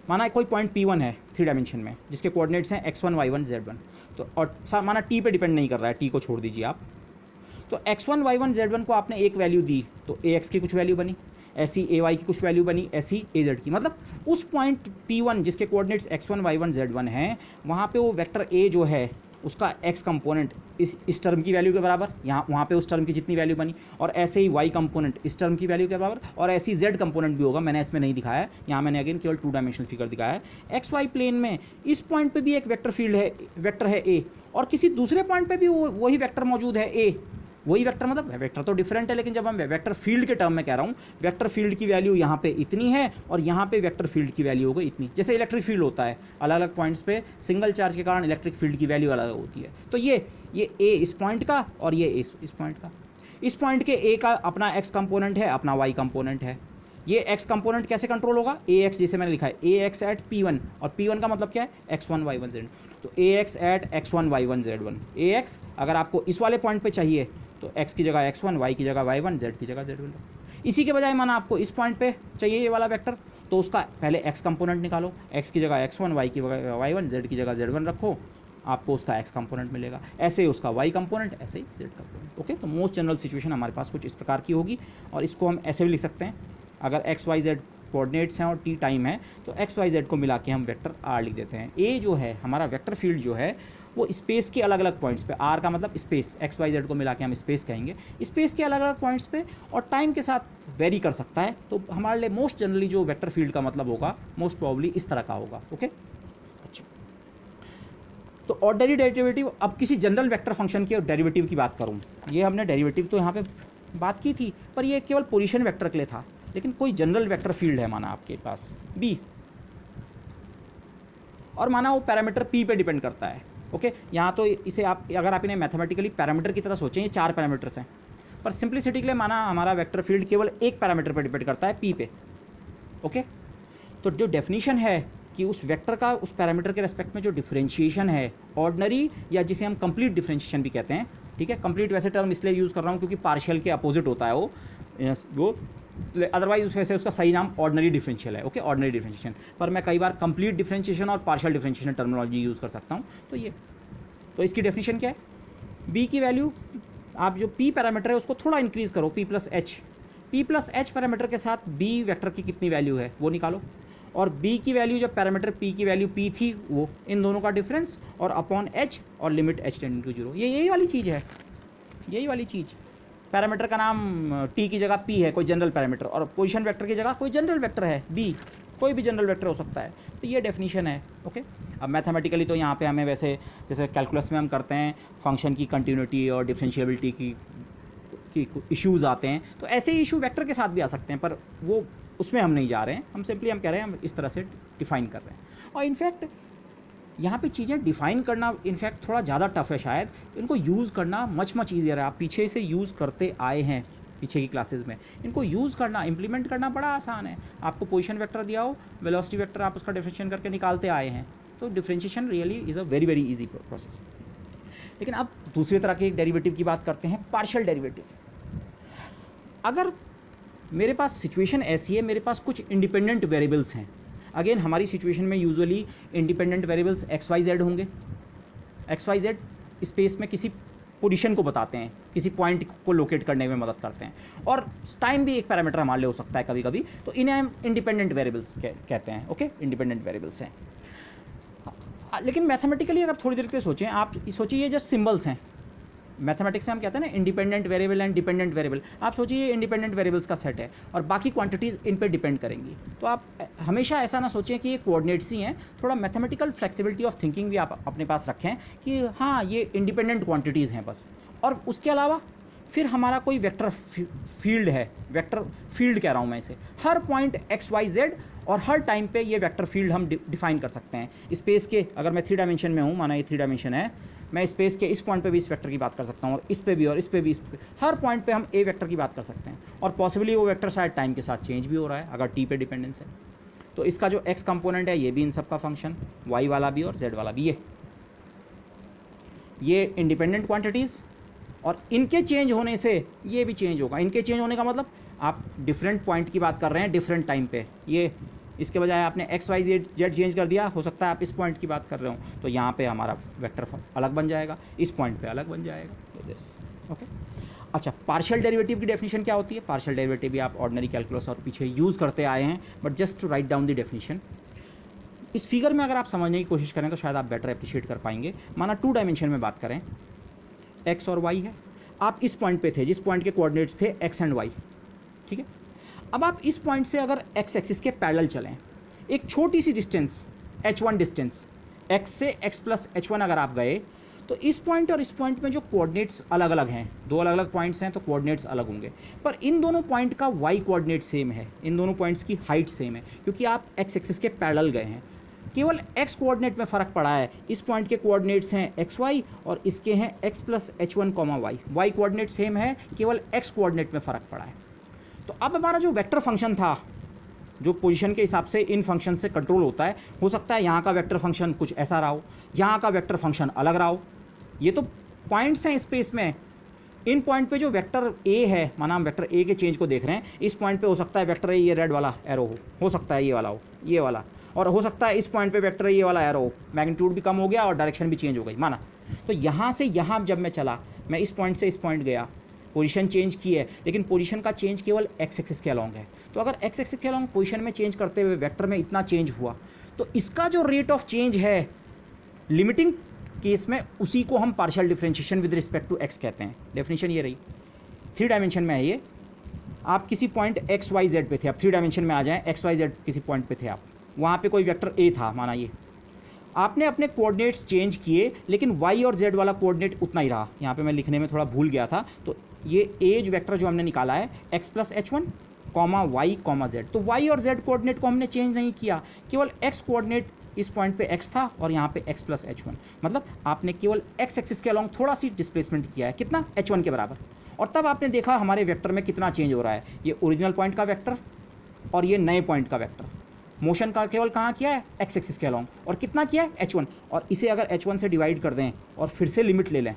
माना कोई पॉइंट P1 है 3 डायमेंशन में जिसके कोऑर्डिनेट्स हैं x1 y1 z1, तो और माना t पे डिपेंड नहीं कर रहा है, t को छोड़ दीजिए आप, तो x1 y1 z1 को आपने एक वैल्यू दी तो ax की कुछ वैल्यू बनी, ऐसी ay की कुछ वैल्यू बनी, ऐसी az की, मतलब उस पॉइंट P1 जिसके कोऑर्डिनेट्स x1 y1 z1 हैं वहाँ पे वो वेक्टर a जो है उसका x कंपोनेंट इस टर्म की वैल्यू के बराबर, यहाँ वहाँ पे उस टर्म की जितनी वैल्यू बनी, और ऐसे ही y कंपोनेंट इस टर्म की वैल्यू के बराबर, और ऐसी z कंपोनेंट भी होगा। मैंने इसमें नहीं दिखाया है, यहाँ मैंने अगेन केवल 2 डायमेंशनल फिगर दिखाया है। एक्स वाई प्लेन में इस पॉइंट पे भी एक वेक्टर फील्ड है, वेक्टर है a, और किसी दूसरे पॉइंट पे भी वही वेक्टर मौजूद है a, वही वेक्टर, मतलब वेक्टर तो डिफरेंट है, लेकिन जब हम वेक्टर फील्ड के टर्म में कह रहा हूँ, वेक्टर फील्ड की वैल्यू यहाँ पे इतनी है और यहाँ पे वेक्टर फील्ड की वैल्यू होगी इतनी। जैसे इलेक्ट्रिक फील्ड होता है, अलग अलग पॉइंट्स पे सिंगल चार्ज के कारण इलेक्ट्रिक फील्ड की वैल्यू अलग होती है। तो ये ए इस पॉइंट का और ये इस पॉइंट का, इस पॉइंट के ए का अपना एक्स कंपोनेंट है, अपना वाई कंपोनेंट है। ये एक्स कंपोनेंट कैसे कंट्रोल होगा, ए एक्स, जैसे मैंने लिखा है ए एक्स एट P1, और P1 का मतलब क्या है x1 y1 z, तो A X at x1 y1 z1, A X अगर आपको इस वाले पॉइंट पे चाहिए तो x की जगह x1, y की जगह y1, z की जगह z1। इसी के बजाय माना आपको इस पॉइंट पे चाहिए ये वाला वेक्टर, तो उसका पहले x कंपोनेंट निकालो, x की जगह x1, y की जगह y1, z की जगह z1 रखो, आपको उसका x कंपोनेंट मिलेगा, ऐसे ही उसका y कंपोनेंट, ऐसे ही z कंपोनेंट, ओके। तो मोस्ट जनरल सिचुएशन हमारे पास कुछ इस प्रकार की होगी, और इसको हम ऐसे भी लिख सकते हैं, अगर x y z कोऑर्डिनेट्स हैं और t टाइम है तो x y z को मिला के हम वेक्टर r लिख देते हैं। a जो है हमारा वेक्टर फील्ड जो है वो स्पेस के अलग अलग पॉइंट्स पे, r का मतलब स्पेस, x y z को मिला के हम स्पेस कहेंगे, स्पेस के अलग अलग पॉइंट्स पे और टाइम के साथ वेरी कर सकता है। तो हमारे लिए मोस्ट जनरली जो वेक्टर फील्ड का मतलब होगा मोस्ट प्रॉब्ली इस तरह का होगा, ओके। अच्छा, तो ऑर्डिनरी डेरिवेटिव, अब किसी जनरल वेक्टर फंक्शन के डेरिवेटिव की बात करूँ, ये हमने डेरिवेटिव तो यहाँ पे बात की थी पर ये केवल पोजीशन वेक्टर के लिए था, लेकिन कोई जनरल वेक्टर फील्ड है माना आपके पास B, और माना वो पैरामीटर P पे डिपेंड करता है, ओके। यहाँ तो इसे आप, अगर आप इन्हें मैथमेटिकली पैरामीटर की तरह सोचें, ये 4 पैरामीटर्स हैं, पर सिंप्लिसिटी के लिए माना हमारा वेक्टर फील्ड केवल एक पैरामीटर पर डिपेंड करता है P पे, ओके। तो जो डेफिनीशन है कि उस वेक्टर का उस पैरामीटर के रेस्पेक्ट में जो डिफरेंशिएशन है, ऑर्डिनरी या जिसे हम कंप्लीट डिफरेंशिएशन भी कहते हैं, ठीक है। कंप्लीट वैसे टर्म इसलिए यूज़ कर रहा हूँ क्योंकि पार्शियल के अपोजिट होता है वो अदरवाइज वैसे उसका सही नाम ऑर्डिनरी डिफरेंशियल है, ओके, ऑर्डिनरी डिफरेंशिएशन, पर मैं कई बार कंप्लीट डिफरेंशिएशन और पार्शियल डिफरेंशिएशन टर्मिनोलॉजी यूज़ कर सकता हूँ। तो इसकी डेफिनेशन क्या है, b की वैल्यू, आप जो p पैरामीटर है उसको थोड़ा इंक्रीज़ करो, p plus h, p plus H parameter के साथ b वेक्टर की कितनी वैल्यू है वो निकालो, और b की वैल्यू जब पैरामीटर p की वैल्यू p थी वो, इन दोनों का डिफरेंस और अपॉन h और लिमिट h टेंडिंग टू 0। ये यही वाली चीज़ है, यही वाली चीज़। पैरामीटर का नाम t की जगह p है, कोई जनरल पैरामीटर, और पोजीशन वेक्टर की जगह कोई जनरल वेक्टर है b, कोई भी जनरल वेक्टर हो सकता है। तो ये डेफिनेशन है। ओके, अब मैथमेटिकली तो यहाँ पे हमें वैसे जैसे कैलकुलस में हम करते हैं फंक्शन की कंटिन्यूटी और डिफरेंशिएबिलिटी की इश्यूज़ आते हैं, तो ऐसे ही इशू वेक्टर के साथ भी आ सकते हैं, पर वो उसमें हम नहीं जा रहे हैं। हम सिंपली हम कह रहे हैं हम इस तरह से डिफ़ाइन कर रहे हैं। और इनफैक्ट यहाँ पे चीज़ें डिफ़ाइन करना इनफैक्ट थोड़ा ज़्यादा टफ है शायद, इनको यूज़ करना मच ईजियर है। आप पीछे से यूज़ करते आए हैं पीछे की क्लासेस में, इनको यूज़ करना, इम्प्लीमेंट करना बड़ा आसान है। आपको पोजीशन वेक्टर दिया हो, वेलोसिटी वेक्टर आप उसका डिफरेंशिएशन करके निकालते आए हैं, तो differentiation really is a very very easy process. लेकिन अब दूसरी तरह के डेरिवेटिव की बात करते हैं, पार्शियल डेरिवेटिव। अगर मेरे पास सिचुएशन ऐसी है, मेरे पास कुछ इंडिपेंडेंट वेरिएबल्स हैं। अगेन हमारी सिचुएशन में usually independent variables x y z होंगे। एक्स वाई जेड स्पेस में किसी पोजीशन को बताते हैं, किसी पॉइंट को लोकेट करने में मदद करते हैं, और टाइम भी एक पैरामीटर हमारे लिए हो सकता है कभी कभी, तो इन्हें हम इंडिपेंडेंट वेरिएबल्स कहते हैं। ओके, इंडिपेंडेंट वेरिएबल्स हैं। लेकिन मैथमेटिकली अगर थोड़ी देर के लिए सोचें, आप सोचिए ये जस्ट सिंबल्स हैं। मैथमेटिक्स में हम कहते हैं ना independent variable and dependent variable. आप सोचिए ये इंडिपेंडेंट वेरिएबल्स का सेट है और बाकी क्वांटिटीज़ इन पे डिपेंड करेंगी। तो आप हमेशा ऐसा ना सोचें कि ये कोऑर्डिनेट्स ही हैं, थोड़ा मैथमेटिकल फ्लेक्सिबिलिटी ऑफ थिंकिंग भी आप अपने पास रखें कि हाँ ये इंडिपेंडेंट क्वांटिटीज़ हैं बस। और उसके अलावा फिर हमारा कोई वेक्टर फील्ड है, वेक्टर फील्ड कह रहा हूँ मैं इसे, हर पॉइंट एक्स वाई जेड और हर टाइम पे ये वेक्टर फील्ड हम डिफाइन कर सकते हैं। स्पेस के अगर मैं 3 डायमेंशन में हूँ, माना ये 3 डायमेंशन है, मैं स्पेस के इस पॉइंट पे भी इस वेक्टर की बात कर सकता हूँ, और इस पे भी, और इस पे भी, इस पे, हर पॉइंट पे हम ए वेक्टर की बात कर सकते हैं। और पॉसिबली वो वेक्टर शायद टाइम के साथ चेंज भी हो रहा है अगर टी पे डिपेंडेंस है। तो इसका जो एक्स कंपोनेंट है ये भी इन सब का फंक्शन, वाई वाला भी और जेड वाला भी। ये इंडिपेंडेंट क्वांटिटीज़, और इनके चेंज होने से ये भी चेंज होगा। इनके चेंज होने का मतलब आप डिफरेंट पॉइंट की बात कर रहे हैं डिफरेंट टाइम पे। ये इसके बजाय आपने एक्स वाई जेड चेंज कर दिया, हो सकता है आप इस पॉइंट की बात कर रहे हो, तो यहाँ पे हमारा वेक्टर अलग बन जाएगा, इस पॉइंट पे अलग बन जाएगा। तो दिस ओके। अच्छा, पार्शियल डेरिवेटिव की डेफिनेशन क्या होती है? पार्शियल डेरिवेटिव भी आप ऑर्डिनरी कैलकुलस और पीछे यूज़ करते आए हैं, but just to write down the definition. इस फिगर में अगर आप समझने की कोशिश करें तो शायद आप बेटर अप्रिशिएट कर पाएंगे। माना 2 डायमेंशन में बात करें, एक्स और वाई है, आप इस पॉइंट पे थे जिस पॉइंट के कोऑर्डिनेट्स थे एक्स एंड वाई, ठीक है। अब आप इस पॉइंट से अगर एक्स एक्सिस के पैरेलल चलें, एक छोटी सी डिस्टेंस h1 डिस्टेंस, x से x प्लस h1 अगर आप गए, तो इस पॉइंट और इस पॉइंट में जो कोऑर्डिनेट्स अलग अलग हैं, 2 अलग अलग पॉइंट्स हैं, तो कोऑर्डिनेट्स अलग होंगे, पर इन दोनों पॉइंट का y कोऑर्डिनेट सेम है, इन दोनों पॉइंट्स की हाइट सेम है, क्योंकि आप x एक्सिस के पैरेलल गए हैं। केवल x कोऑर्डिनेट में फ़र्क पड़ा है, इस पॉइंट के कोऑर्डिनेट्स हैं एक्स वाई और इसके हैं x plus h1 y, y coordinate same है, केवल x कोऑर्डिनेट में फ़र्क पड़ा है। तो अब हमारा जो वेक्टर फंक्शन था, जो पोजीशन के हिसाब से इन फंक्शन से कंट्रोल होता है, हो सकता है यहाँ का वेक्टर फंक्शन कुछ ऐसा रहा हो, यहाँ का वेक्टर फंक्शन अलग रहा हो। ये तो पॉइंट्स हैं स्पेस में, इन पॉइंट पे जो वेक्टर ए है, माना हम वेक्टर ए के चेंज को देख रहे हैं, इस पॉइंट पे हो सकता है वेक्टर ए ये रेड वाला एरो हो सकता है ये वाला हो, ये वाला, और हो सकता है इस पॉइंट पे वेक्टर ये वाला एरो हो, मैग्नीट्यूड भी कम हो गया और डायरेक्शन भी चेंज हो गई माना। तो यहाँ से यहाँ जब मैं चला, मैं इस पॉइंट से इस पॉइंट गया, पोजीशन चेंज की है, लेकिन पोजीशन का चेंज केवल एक्स एक्सिस के अलॉन्ग है। तो अगर एक्स एक्सिस के अलॉन्ग पोजीशन में चेंज करते हुए वेक्टर में इतना चेंज हुआ, तो इसका जो रेट ऑफ चेंज है लिमिटिंग केस में, उसी को हम partial differentiation with respect to x कहते हैं। डेफिनेशन ये रही, 3 डायमेंशन में है ये। आप किसी पॉइंट एक्स वाई जेड पे थे, आप 3 डायमेंशन में आ जाएं, एक्स वाई जेड किसी पॉइंट पे थे आप, वहाँ पे कोई वेक्टर ए था, माना ये, आपने अपने कोऑर्डिनेट्स चेंज किए, लेकिन वाई और जेड वाला कोऑर्डिनेट उतना ही रहा। यहाँ पे मैं लिखने में थोड़ा भूल गया था, तो ये एज वेक्टर जो हमने निकाला है x plus h1 y z, तो वाई और जेड कोऑर्डिनेट को हमने चेंज नहीं किया, केवल एक्स कोऑर्डिनेट इस पॉइंट पे x था और यहाँ पे x प्लस h1, मतलब आपने केवल x एक्सिस के अलॉन्ग थोड़ा सी डिस्प्लेसमेंट किया है, कितना, h1 के बराबर। और तब आपने देखा हमारे वेक्टर में कितना चेंज हो रहा है, ये ओरिजिनल पॉइंट का वेक्टर और ये नए पॉइंट का वेक्टर, मोशन का केवल कहाँ किया है, एक्स एक्सिस के अलॉन्ग, और कितना किया है, h1। और इसे अगर h1 से डिवाइड कर दें और फिर से लिमिट ले लें,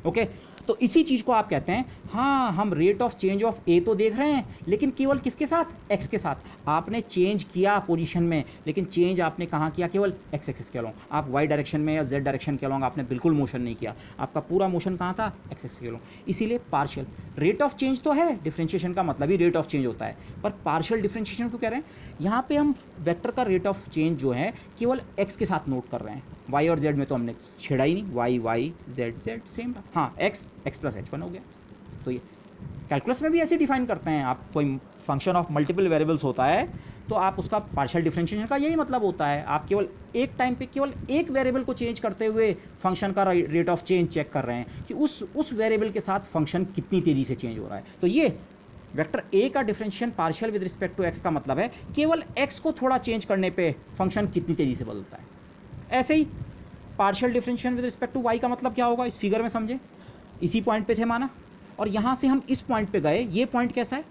ओके, तो इसी चीज़ को आप कहते हैं, हाँ हम रेट ऑफ चेंज ऑफ ए तो देख रहे हैं, लेकिन केवल किसके साथ, एक्स के साथ। आपने चेंज किया पोजीशन में, लेकिन चेंज आपने कहाँ किया, केवल एक्स एक्सिस के अलॉन्ग। आप वाई डायरेक्शन में या जेड डायरेक्शन के अलॉन्ग आपने बिल्कुल मोशन नहीं किया, आपका पूरा मोशन कहाँ था, एक्स एक्सिस के अलॉन्ग। इसीलिए पार्शियल रेट ऑफ चेंज तो है, डिफ्रेंशिएशन का मतलब ही रेट ऑफ चेंज होता है, पर पार्शियल डिफ्रेंशिएशन क्यों कह रहे हैं, यहाँ पे हम वेक्टर का रेट ऑफ चेंज जो है केवल एक्स के साथ नोट कर रहे हैं। वाई और जेड में तो हमने छेड़ा ही नहीं, Y Y Z Z same, हाँ X X plus H one हो गया। तो ये कैलकुलस में भी ऐसे डिफाइन करते हैं, आप कोई फंक्शन ऑफ मल्टीपल वेरिएबल्स होता है तो आप उसका पार्शियल डिफरेंशिएशन का यही मतलब होता है, आप केवल एक टाइम पे केवल एक वेरिएबल को चेंज करते हुए फंक्शन का रेट ऑफ चेंज चेक कर रहे हैं कि उस वेरिएबल के साथ फंक्शन कितनी तेज़ी से चेंज हो रहा है। तो ये वेक्टर ए का differentiation partial with respect to x का मतलब है केवल एक्स को थोड़ा चेंज करने पे फंक्शन कितनी तेज़ी से बदलता है। ऐसे ही partial differentiation with respect to Y का मतलब क्या होगा, इस फिगर में समझे, इसी पॉइंट पे थे माना, और यहाँ से हम इस पॉइंट पे गए। ये पॉइंट कैसा है,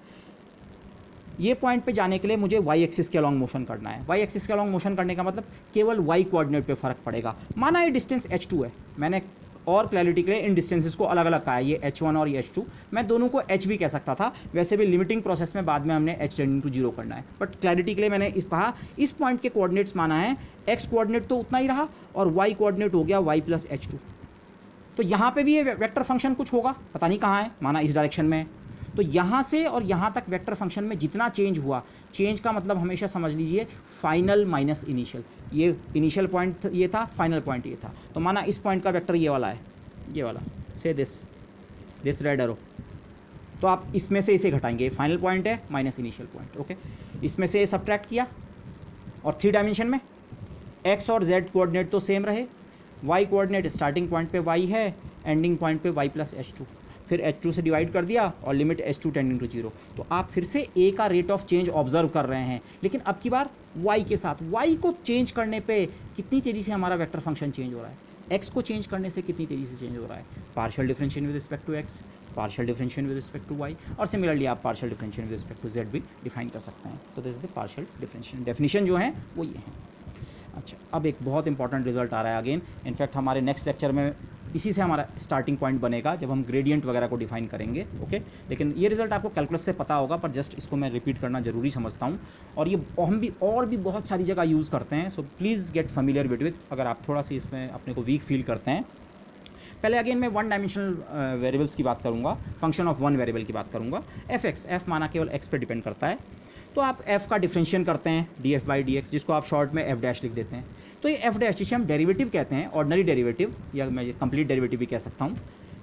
ये पॉइंट पे जाने के लिए मुझे वाई एक्सिस के अलॉन्ग मोशन करना है। वाई एक्सिस के अलॉन्ग मोशन करने का मतलब केवल वाई कोऑर्डिनेट पे फ़र्क पड़ेगा। माना ये डिस्टेंस h2 है, मैंने और क्लैरिटी के लिए इन डिस्टेंसेस को अलग अलग कहा है, ये h1 और ये h2, मैं दोनों को h भी कह सकता था, वैसे भी लिमिटिंग प्रोसेस में बाद में हमने h टेंडिंग टू 0 करना है, बट क्लैरिटी के लिए मैंने कहा इस पॉइंट के कोऑर्डिनेट्स माना है, x कोऑर्डिनेट तो उतना ही रहा और y कोऑर्डिनेट हो गया y प्लस h2। तो यहाँ पे भी ये वेक्टर फंक्शन कुछ होगा, पता नहीं कहाँ है, माना इस डायरेक्शन में। तो यहाँ से और यहाँ तक वेक्टर फंक्शन में जितना चेंज हुआ, चेंज का मतलब हमेशा समझ लीजिए फाइनल माइनस इनिशियल। ये इनिशियल पॉइंट ये था, फाइनल पॉइंट ये था। तो माना इस पॉइंट का वेक्टर ये वाला है, ये वाला, से दिस रेड एरो, तो आप इसमें से इसे घटाएंगे, फाइनल पॉइंट है माइनस इनिशियल पॉइंट, ओके। इसमें से सब्ट्रैक्ट किया और 3 डायमेंशन में एक्स और जेड कोऑर्डिनेट तो सेम रहे, वाई कोऑर्डिनेट स्टार्टिंग पॉइंट पे वाई है, एंडिंग पॉइंट पे वाई प्लस h2, फिर h2 से डिवाइड कर दिया और लिमिट h2 टेंडिंग टू 0। तो आप फिर से a का रेट ऑफ चेंज ऑब्जर्व कर रहे हैं, लेकिन अब की बार y के साथ। y को चेंज करने पे कितनी तेज़ी से हमारा वेक्टर फंक्शन चेंज हो रहा है, x को चेंज करने से कितनी तेज़ी से चेंज हो रहा है, partial differentiation with respect to x, partial differentiation with respect to y, और सिमिलरली आप partial differentiation with respect to z भी डिफाइन कर सकते हैं। तो this is the partial differentiation, definition जो है वो ये है। अच्छा, अब एक बहुत इंपॉर्टेंट रिजल्ट आ रहा है अगेन, इनफैक्ट हमारे नेक्स्ट लेक्चर में इसी से हमारा स्टार्टिंग पॉइंट बनेगा जब हम ग्रेडियंट वगैरह को डिफाइन करेंगे, ओके। लेकिन ये रिजल्ट आपको कैलकुलस से पता होगा, पर जस्ट इसको मैं रिपीट करना ज़रूरी समझता हूँ, और ये हम भी और भी बहुत सारी जगह यूज़ करते हैं, so please get familiar with अगर आप थोड़ा सी इसमें अपने को वीक फील करते हैं। पहले अगेन मैं वन डायमेंशनल वेरिएबल्स की बात करूँगा, फंक्शन ऑफ वन वेरिएबल की बात करूँगा। एफ माना केवल एक्स पे डिपेंड करता है, तो आप f का डिफरेंशिएशन करते हैं df बाई डी एक्स, जिसको आप शॉर्ट में f डैश लिख देते हैं। तो ये f डैश जिसे हम डेरिवेटिव कहते हैं, ऑर्डिनरी डेरिवेटिव या मैं कंप्लीट डेरिवेटिव भी कह सकता हूँ,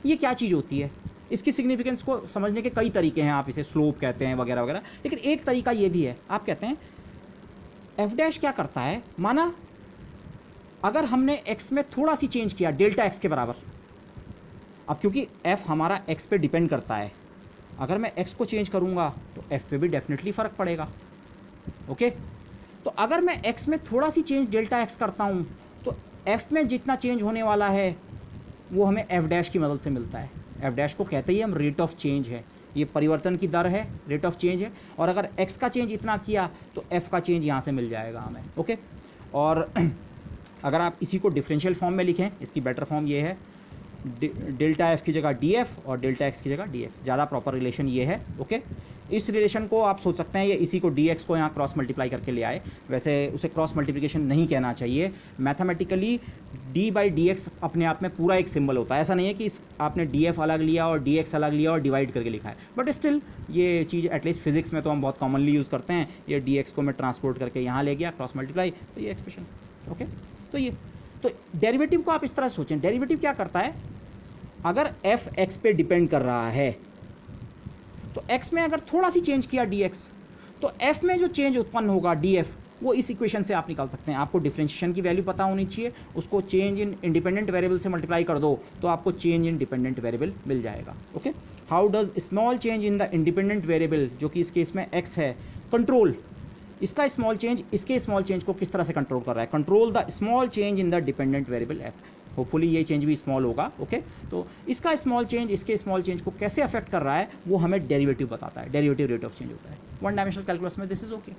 ये क्या चीज़ होती है, इसकी सिग्निफिकेंस को समझने के कई तरीके हैं, आप इसे स्लोप कहते हैं वगैरह वगैरह, लेकिन एक तरीका ये भी है, आप कहते हैं f डैश क्या करता है, माना अगर हमने x में थोड़ा सी चेंज किया डेल्टा x के बराबर, अब क्योंकि f हमारा x पे डिपेंड करता है, अगर मैं x को चेंज करूंगा तो f पे भी डेफिनेटली फ़र्क पड़ेगा, ओके। तो अगर मैं x में थोड़ा सी चेंज डेल्टा x करता हूं तो f में जितना चेंज होने वाला है वो हमें f डैश की मदद से मिलता है। f डैश को कहते ही हम रेट ऑफ चेंज है, ये परिवर्तन की दर है, रेट ऑफ चेंज है, और अगर x का चेंज इतना किया तो f का चेंज यहाँ से मिल जाएगा हमें, ओके। और अगर आप इसी को डिफरेंशियल फॉर्म में लिखें, इसकी बेटर फॉर्म ये है, डेल्टा एफ की जगह डी एफ और डेल्टा एक्स की जगह डी एक्स, ज़्यादा प्रॉपर रिलेशन ये है, ओके। इस रिलेशन को आप सोच सकते हैं ये इसी को डी एक्स को यहाँ क्रॉस मल्टीप्लाई करके ले आए, वैसे उसे क्रॉस मल्टीप्लिकेशन नहीं कहना चाहिए, mathematically D by D x अपने आप में पूरा एक सिंबल होता है, ऐसा नहीं है कि आपने डी एफ अलग लिया और डी एक्स अलग लिया और डिवाइड करके लिखा है, बट स्टिल ये चीज़ एटलीस्ट फिजिक्स में तो हम बहुत कॉमनली यूज़ करते हैं, ये डी एक्स को मैं ट्रांसपोर्ट करके यहाँ ले गया क्रॉस मल्टीप्लाई, तो ये एक्सप्रेशन, ओके। तो डेरिवेटिव को आप इस तरह सोचें, डेरिवेटिव क्या करता है, अगर f x पे डिपेंड कर रहा है तो x में अगर थोड़ा सी चेंज किया dx, तो f में जो चेंज उत्पन्न होगा df, वो इस इक्वेशन से आप निकाल सकते हैं। आपको डिफरेंशिएशन की वैल्यू पता होनी चाहिए, उसको चेंज इन इंडिपेंडेंट वेरिएबल से मल्टीप्लाई कर दो तो आपको चेंज इन डिपेंडेंट वेरिएबल मिल जाएगा, okay. How does small change in the independent variable, जो कि इस केस में x है, कंट्रोल इसका स्मॉल चेंज इसके स्मॉल चेंज को किस तरह से कंट्रोल कर रहा है, control the small change in the dependent variable f, hopefully ये चेंज भी स्मॉल होगा, ओके। तो इसका स्मॉल चेंज इसके स्मॉल चेंज को कैसे अफेक्ट कर रहा है वो हमें डेरिवेटिव बताता है, डेरिवेटिव रेट ऑफ चेंज होता है वन डायमेंशनल कैलकुलस में, दिस इज ओके।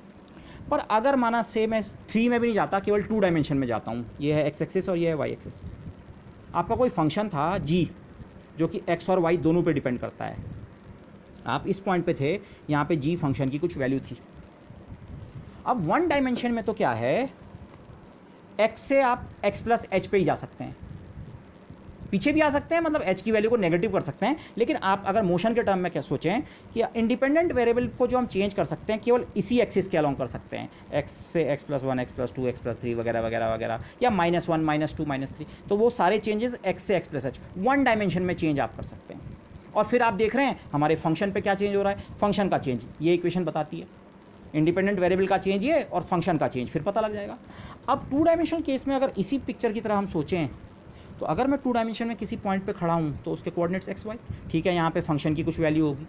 पर अगर माना से मैं 3 में भी नहीं जाता, केवल 2 डायमेंशन में जाता हूँ, ये है एक्स एक्सिस और ये है वाई एक्सिस, आपका कोई फंक्शन था g, जो कि एक्स और वाई दोनों पे डिपेंड करता है। आप इस पॉइंट पे थे, यहाँ पे जी फंक्शन की कुछ वैल्यू थी। अब वन डायमेंशन में तो क्या है, एक्स से आप एक्स प्लस एच पे ही जा सकते हैं, पीछे भी आ सकते हैं, मतलब एच की वैल्यू को नेगेटिव कर सकते हैं। लेकिन आप अगर मोशन के टर्म में क्या सोचें कि इंडिपेंडेंट वेरिएबल को जो हम चेंज कर सकते हैं केवल इसी एक्सिस के अलॉन्ग कर सकते हैं, एक्स से x plus one, x plus two, x plus three वगैरह वगैरह वगैरह, या minus one, minus two, minus three, तो वो सारे चेंजेस एक्स से x plus H one dimension में चेंज आप कर सकते हैं। और फिर आप देख रहे हैं हमारे फंक्शन पे क्या चेंज हो रहा है, फंक्शन का चेंज, ये इक्वेशन बताती है। इंडिपेंडेंट वेरिएबल का चेंज ये और फंक्शन का चेंज, फिर पता लग जाएगा। अब टू डायमेंशनल केस में अगर इसी पिक्चर की तरह हम सोचें, तो अगर मैं टू डायमेंशन में किसी पॉइंट पे खड़ा हूँ तो उसके कोऑर्डिनेट्स एक्स वाई, ठीक है, यहाँ पे फंक्शन की कुछ वैल्यू होगी।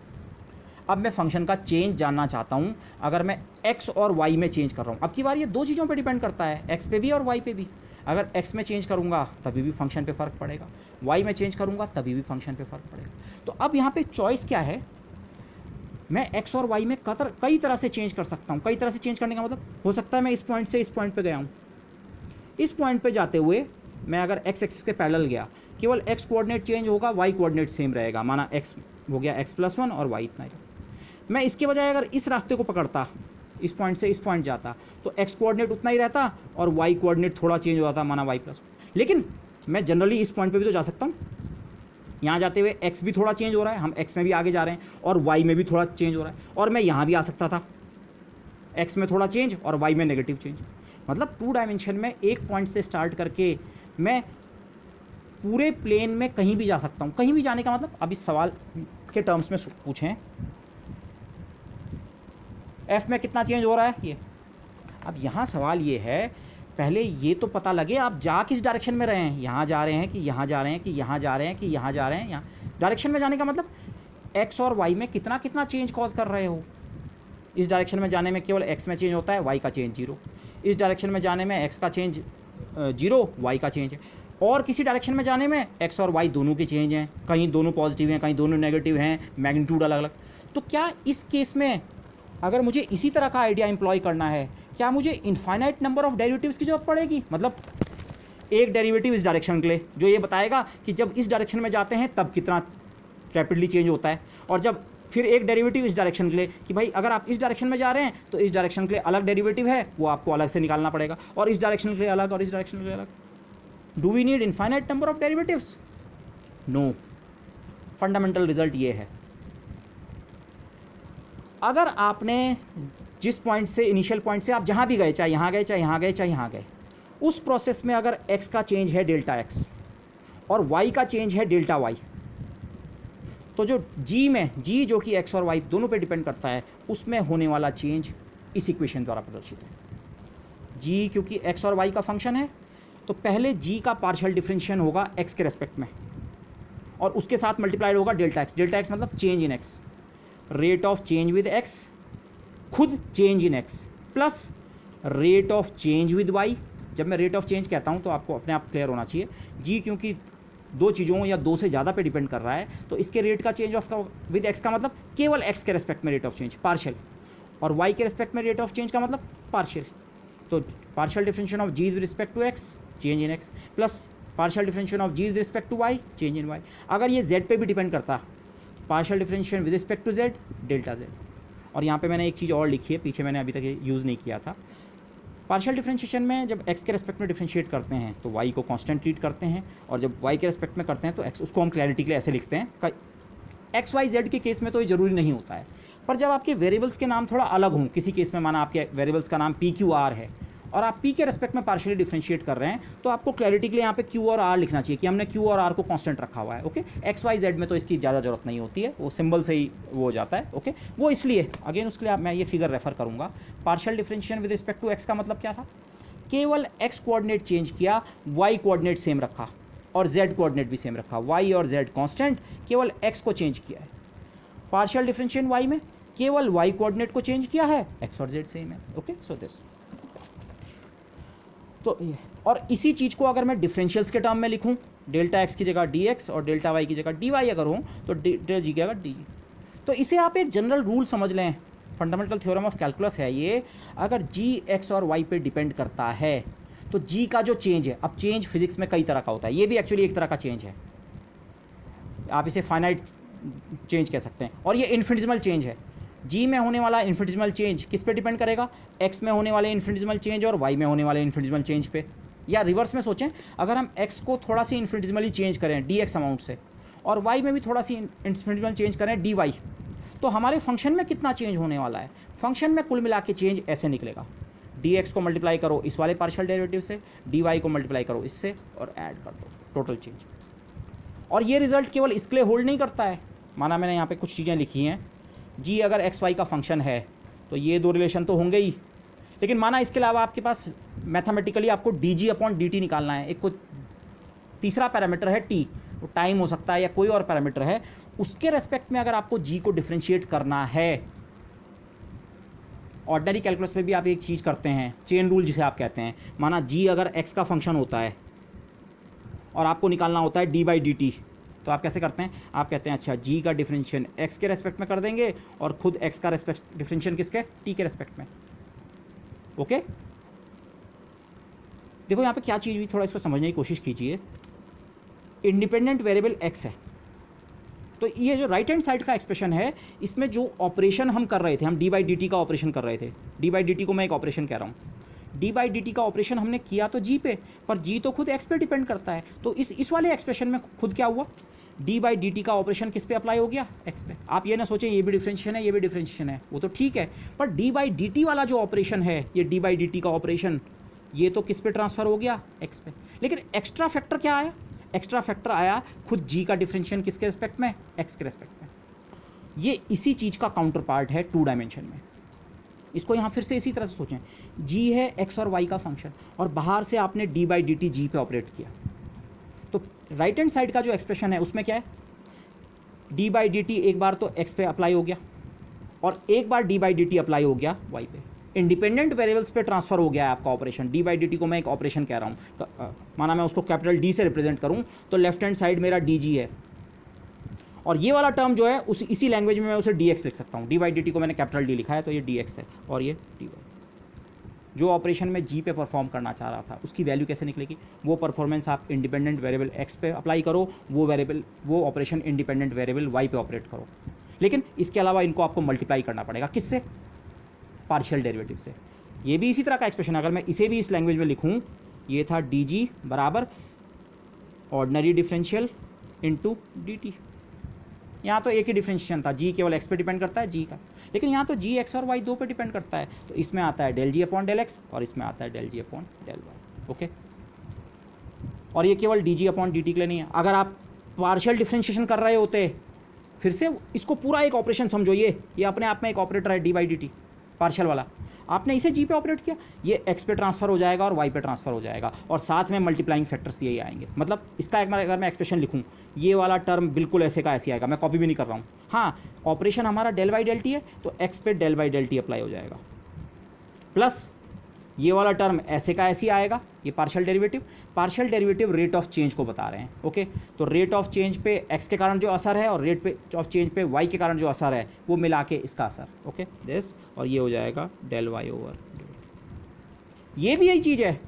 अब मैं फंक्शन का चेंज जानना चाहता हूँ, अगर मैं एक्स और वाई में चेंज कर रहा हूँ, अब की बार ये दो चीज़ों पे डिपेंड करता है, एक्स पे भी और वाई पे भी। अगर एक्स में चेंज करूँगा तभी भी फंक्शन पे फ़र्क पड़ेगा, वाई में चेंज करूँगा तभी भी फंक्शन पे फ़र्क पड़ेगा। तो अब यहाँ पे चॉइस क्या है, मैं एक्स और वाई में कई तरह से चेंज कर सकता हूँ। कई तरह से चेंज करने का मतलब हो सकता है मैं इस पॉइंट से इस पॉइंट पे गया हूँ, इस पॉइंट पे जाते हुए मैं अगर एक्स एक्सिस के पैरेलल गया, केवल एक्स कोऑर्डिनेट चेंज होगा, वाई कोऑर्डिनेट सेम रहेगा, माना एक्स हो गया एक्स प्लस वन और वाई इतना ही। मैं इसके बजाय अगर इस रास्ते को पकड़ता, इस पॉइंट से इस पॉइंट जाता, तो एक्स कोऑर्डिनेट उतना ही रहता और वाई कोऑर्डिनेट थोड़ा चेंज हो जाता, माना वाई प्लस वन। लेकिन मैं जनरली इस पॉइंट पे भी तो जा सकता हूँ, यहाँ जाते हुए एक्स भी थोड़ा चेंज हो रहा है, हम एक्स में भी आगे जा रहे हैं, और वाई में भी थोड़ा चेंज हो रहा है, और मैं यहाँ भी आ सकता था, एक्स में थोड़ा चेंज और वाई में नेगेटिव चेंज। मतलब टू डायमेंशन में एक पॉइंट से स्टार्ट करके मैं पूरे प्लेन में कहीं भी जा सकता हूँ। कहीं भी जाने का मतलब, अब इस सवाल के टर्म्स में पूछें, एफ में कितना चेंज हो रहा है ये। अब यहाँ सवाल ये है, पहले ये तो पता लगे आप जा किस डायरेक्शन में रहे हैं, यहाँ जा रहे हैं कि यहाँ जा रहे हैं कि यहाँ जा रहे हैं कि यहाँ जा रहे हैं। यहाँ डायरेक्शन में जाने का मतलब एक्स और वाई में कितना कितना चेंज कॉज कर रहे हो। इस डायरेक्शन में जाने में केवल एक्स में चेंज होता है, वाई का चेंज जीरो। इस डायरेक्शन में जाने में एक्स का चेंज जीरो, वाई का चेंज है। और किसी डायरेक्शन में जाने में एक्स और वाई दोनों के चेंज हैं, कहीं दोनों पॉजिटिव हैं, कहीं दोनों नेगेटिव हैं, मैग्नीट्यूड अलग अलग। तो क्या इस केस में अगर मुझे इसी तरह का आइडिया एम्प्लॉय करना है, क्या मुझे इनफाइनाइट नंबर ऑफ डेरिवेटिव्स की जरूरत पड़ेगी। मतलब एक डेरिवेटिव इस डायरेक्शन के लिए जो ये बताएगा कि जब इस डायरेक्शन में जाते हैं तब कितना रैपिडली चेंज होता है, और जब फिर एक डेरिवेटिव इस डायरेक्शन के लिए कि भाई अगर आप इस डायरेक्शन में जा रहे हैं तो इस डायरेक्शन के लिए अलग डेरिवेटिव है, वो आपको अलग से निकालना पड़ेगा, और इस डायरेक्शन के लिए अलग, और इस डायरेक्शन के लिए अलग। Do we need infinite number of derivatives? No. Fundamental result ये है, अगर आपने जिस पॉइंट से, इनिशियल पॉइंट से आप जहाँ भी गए, चाहे यहाँ गए, चाहे यहाँ गए, चाहे यहाँ गए, उस प्रोसेस में अगर x का चेंज है डेल्टा x और y का चेंज है डेल्टा y, तो जो g में, g जो कि x और y दोनों पे डिपेंड करता है, उसमें होने वाला चेंज इस इक्वेशन द्वारा प्रदर्शित है। g क्योंकि x और y का फंक्शन है, तो पहले g का पार्शियल डिफरेंशिएशन होगा x के रेस्पेक्ट में, और उसके साथ मल्टीप्लाइड होगा डेल्टा x। डेल्टा x मतलब change in x, rate of change with x, खुद change in x, plus rate of change with y। जब मैं रेट ऑफ चेंज कहता हूं तो आपको अपने आप क्लियर होना चाहिए, g क्योंकि दो चीज़ों या दो से ज़्यादा पे डिपेंड कर रहा है, तो इसके रेट का चेंज ऑफ विद x का मतलब केवल x के रेस्पेक्ट में रेट ऑफ चेंज पार्शियल, और y के रेस्पेक्ट में रेट ऑफ चेंज का मतलब पार्शियल। तो partial differentiation of g with respect to x, change in x, plus partial differentiation of g with respect to y, change in y। अगर ये z पे भी डिपेंड करता, partial differentiation with respect to z, delta z। और यहाँ पे मैंने एक चीज़ और लिखी है, पीछे मैंने अभी तक ये यूज़ नहीं किया था। पार्शियल डिफरेंशिएशन में जब x के रेस्पेक्ट में डिफरेंशिएट करते हैं तो y को कांस्टेंट ट्रीट करते हैं, और जब y के रेस्पेक्ट में करते हैं तो x, उसको हम क्लैरिटी के लिए ऐसे लिखते हैं। एक्स वाई जेड के केस में तो ये ज़रूरी नहीं होता है, पर जब आपके वेरिएबल्स के नाम थोड़ा अलग हों, किसी केस में माना आपके वेरिएबल्स का नाम पी क्यू आर है और आप p के रेस्पेक्ट में पार्शियली डिफरेंशिएट कर रहे हैं, तो आपको क्लैरिटी के लिए यहाँ पे q और r लिखना चाहिए कि हमने q और r को कांस्टेंट रखा हुआ है। ओके, एक्स वाई जेड में तो इसकी ज़्यादा ज़रूरत नहीं होती है, वो सिंबल से ही वो हो जाता है। ओके, वो इसलिए अगेन उसके लिए मैं ये फिगर रेफर करूँगा। Partial differentiation with respect to x का मतलब क्या था, केवल x कोऑर्डिनेट चेंज किया, y कोऑर्डिनेट सेम रखा और z कोऑर्डिनेट भी सेम रखा, y और z कांस्टेंट, केवल x को चेंज किया है। पार्शियल डिफरेंशिएशन y में केवल y कोऑर्डिनेट को चेंज किया है, x और z सेम है। ओके, सो दिस, तो ये, और इसी चीज़ को अगर मैं डिफरेंशियल्स के टर्म में लिखूं, डेल्टा x की जगह dx और डेल्टा y की जगह dy अगर हो, तो डेल्टा g की जगह dy। तो इसे आप एक जनरल रूल समझ लें, फंडामेंटल थ्योरम ऑफ कैलकुलस है ये। अगर g x और y पे डिपेंड करता है तो g का जो चेंज है, अब चेंज फिजिक्स में कई तरह का होता है, ये भी एक्चुअली एक तरह का चेंज है। आप इसे फाइनाइट चेंज कह सकते हैं, और ये इन्फिनिटेसिमल चेंज है। जी में होने वाला इन्फिनिटेसिमल चेंज किस पे डिपेंड करेगा? एक्स में होने वाले इन्फिनिटेसिमल चेंज और वाई में होने वाले इन्फिनिटेसिमल चेंज पे। या रिवर्स में सोचें, अगर हम एक्स को थोड़ा सी इन्फिनिटेसिमली चेंज करें डी एक्स अमाउंट से, और वाई में भी थोड़ा सी इन्फिनिटेसिमल चेंज करें डी वाई, तो हमारे फंक्शन में कितना चेंज होने वाला है? फंक्शन में कुल मिला के चेंज ऐसे निकलेगा, डी एक्स को मल्टीप्लाई करो इस वाले पार्शियल डेरिवेटिव से, डी वाई को मल्टीप्लाई करो इससे, और ऐड कर दो टोटल चेंज। और ये रिजल्ट केवल इसके लिए होल्ड नहीं करता है। माना मैंने यहाँ पे कुछ चीज़ें लिखी हैं, जी अगर एक्स वाई का फंक्शन है तो ये दो रिलेशन तो होंगे ही, लेकिन माना इसके अलावा आपके पास मैथमेटिकली आपको D G upon d T निकालना है, एक को तीसरा पैरामीटर है टी, वो टाइम हो सकता है या कोई और पैरामीटर है, उसके रेस्पेक्ट में अगर आपको जी को डिफ्रेंशिएट करना है। ऑर्डिनरी कैलकुलस में भी आप एक चीज़ करते हैं, चेन रूल जिसे आप कहते हैं। माना जी अगर एक्स का फंक्शन होता है और आपको निकालना होता है डी बाई डी टी, तो आप कैसे करते हैं? आप कहते हैं अच्छा जी का डिफरेंशिएशन एक्स के रेस्पेक्ट में कर देंगे और खुद एक्स का डिफरेंशिएशन किसके? टी के रेस्पेक्ट में। ओके, देखो यहाँ पे क्या चीज़ भी थोड़ा इसको समझने की कोशिश कीजिए। इंडिपेंडेंट वेरिएबल एक्स है, तो ये जो राइट हैंड साइड का एक्सप्रेशन है, इसमें जो ऑपरेशन हम कर रहे थे, हम डी बाई डी टी का ऑपरेशन कर रहे थे। डी बाई डी टी को मैं एक ऑपरेशन कह रहा हूँ, डी बाई डी टी का ऑपरेशन हमने किया तो जी पे, पर जी तो खुद एक्स पे डिपेंड करता है। तो इस वाले एक्सप्रेशन में खुद क्या हुआ? डी बाई डी टी का ऑपरेशन किस पे अप्लाई हो गया? एक्स पे। आप ये ना सोचें ये भी डिफरेंशिएशन है ये भी डिफरेंशिएशन है, वो तो ठीक है, पर डी बाई डी टी वाला जो ऑपरेशन है, ये डी बाई डी टी का ऑपरेशन, ये तो किस पे ट्रांसफर हो गया? एक्स पे। लेकिन एक्स्ट्रा फैक्टर क्या आया? एक्स्ट्रा फैक्टर आया खुद जी का डिफरेंशिएशन किसके रिस्पेक्ट में? एक्स के रिस्पेक्ट में। ये इसी चीज़ का काउंटर पार्ट है टू डायमेंशन में। इसको यहाँ फिर से इसी तरह से सोचें, जी है एक्स और वाई का फंक्शन, और बाहर से आपने D by D T G पे ऑपरेट किया, तो राइट हैंड साइड का जो एक्सप्रेशन है उसमें क्या है? डी बाई डी टी एक बार तो एक्स पे अप्लाई हो गया और एक बार D by D T apply हो गया वाई पे। इंडिपेंडेंट वेरिएबल्स पे ट्रांसफर हो गया है आपका operation. D by D T को मैं एक ऑपरेशन कह रहा हूँ, तो माना मैं उसको कैपिटल डी से रिप्रेजेंट करूँ, तो लेफ्ट हैंड साइड मेरा डी जी है, और ये वाला टर्म जो है इसी लैंग्वेज में मैं उसे डी एक्स लिख सकता हूँ। डी बाई डी टी को मैंने कैपिटल डी लिखा है, तो ये डी एक्स है, और ये डी वाई। जो ऑपरेशन में जी पे परफॉर्म करना चाह रहा था उसकी वैल्यू कैसे निकलेगी? वो परफॉर्मेंस आप इंडिपेंडेंट वेरिएबल एक्स पे अप्लाई करो, वो ऑपरेशन इंडिपेंडेंट वेरिएबल वाई पे ऑपरेट करो। लेकिन इसके अलावा इनको आपको मल्टीप्लाई करना पड़ेगा, किससे? पार्शियल डेरिवेटिव से। ये भी इसी तरह का एक्सप्रेशन, अगर मैं इसे भी इस लैंग्वेज में लिखूँ, ये था डी जी बराबर ordinary differential into D T. यहाँ तो एक ही डिफरेंशिएशन था, जी केवल एक्स पे डिपेंड करता है जी का, लेकिन यहाँ तो जी एक्स और वाई दो पे डिपेंड करता है, तो इसमें आता है डेल जी अपॉन डेल एक्स और इसमें आता है डेल जी अपॉन डेल वाई। ओके, और ये केवल D G upon d T के लिए नहीं है। अगर आप पार्शियल डिफरेंशिएशन कर रहे होते, फिर से इसको पूरा एक ऑपरेशन समझो, ये अपने आप में एक ऑपरेटर है D by D T partial वाला, आपने इसे जी पे ऑपरेट किया, ये एक्स पे ट्रांसफर हो जाएगा और वाई पे ट्रांसफर हो जाएगा, और साथ में मल्टीप्लाइंग फैक्टर्स यही आएंगे। मतलब इसका एक बार अगर मैं एक्सप्रेशन लिखूँ, ये वाला टर्म बिल्कुल ऐसे का ऐसे आएगा, मैं कॉपी भी नहीं कर रहा हूँ। हाँ, ऑपरेशन हमारा डेल बाई डेल टी है, तो एक्स पे del by del t apply हो जाएगा, प्लस ये वाला टर्म ऐसे का ऐसे आएगा, ये partial derivative rate of change को बता रहे हैं। ओके, तो रेट ऑफ चेंज पे एक्स के कारण जो असर है और रेट ऑफ चेंज पे वाई के कारण जो असर है, वो मिला के इसका असर। ओके दिस, और ये हो जाएगा डेल वाई ओवर, ये भी यही चीज़ है।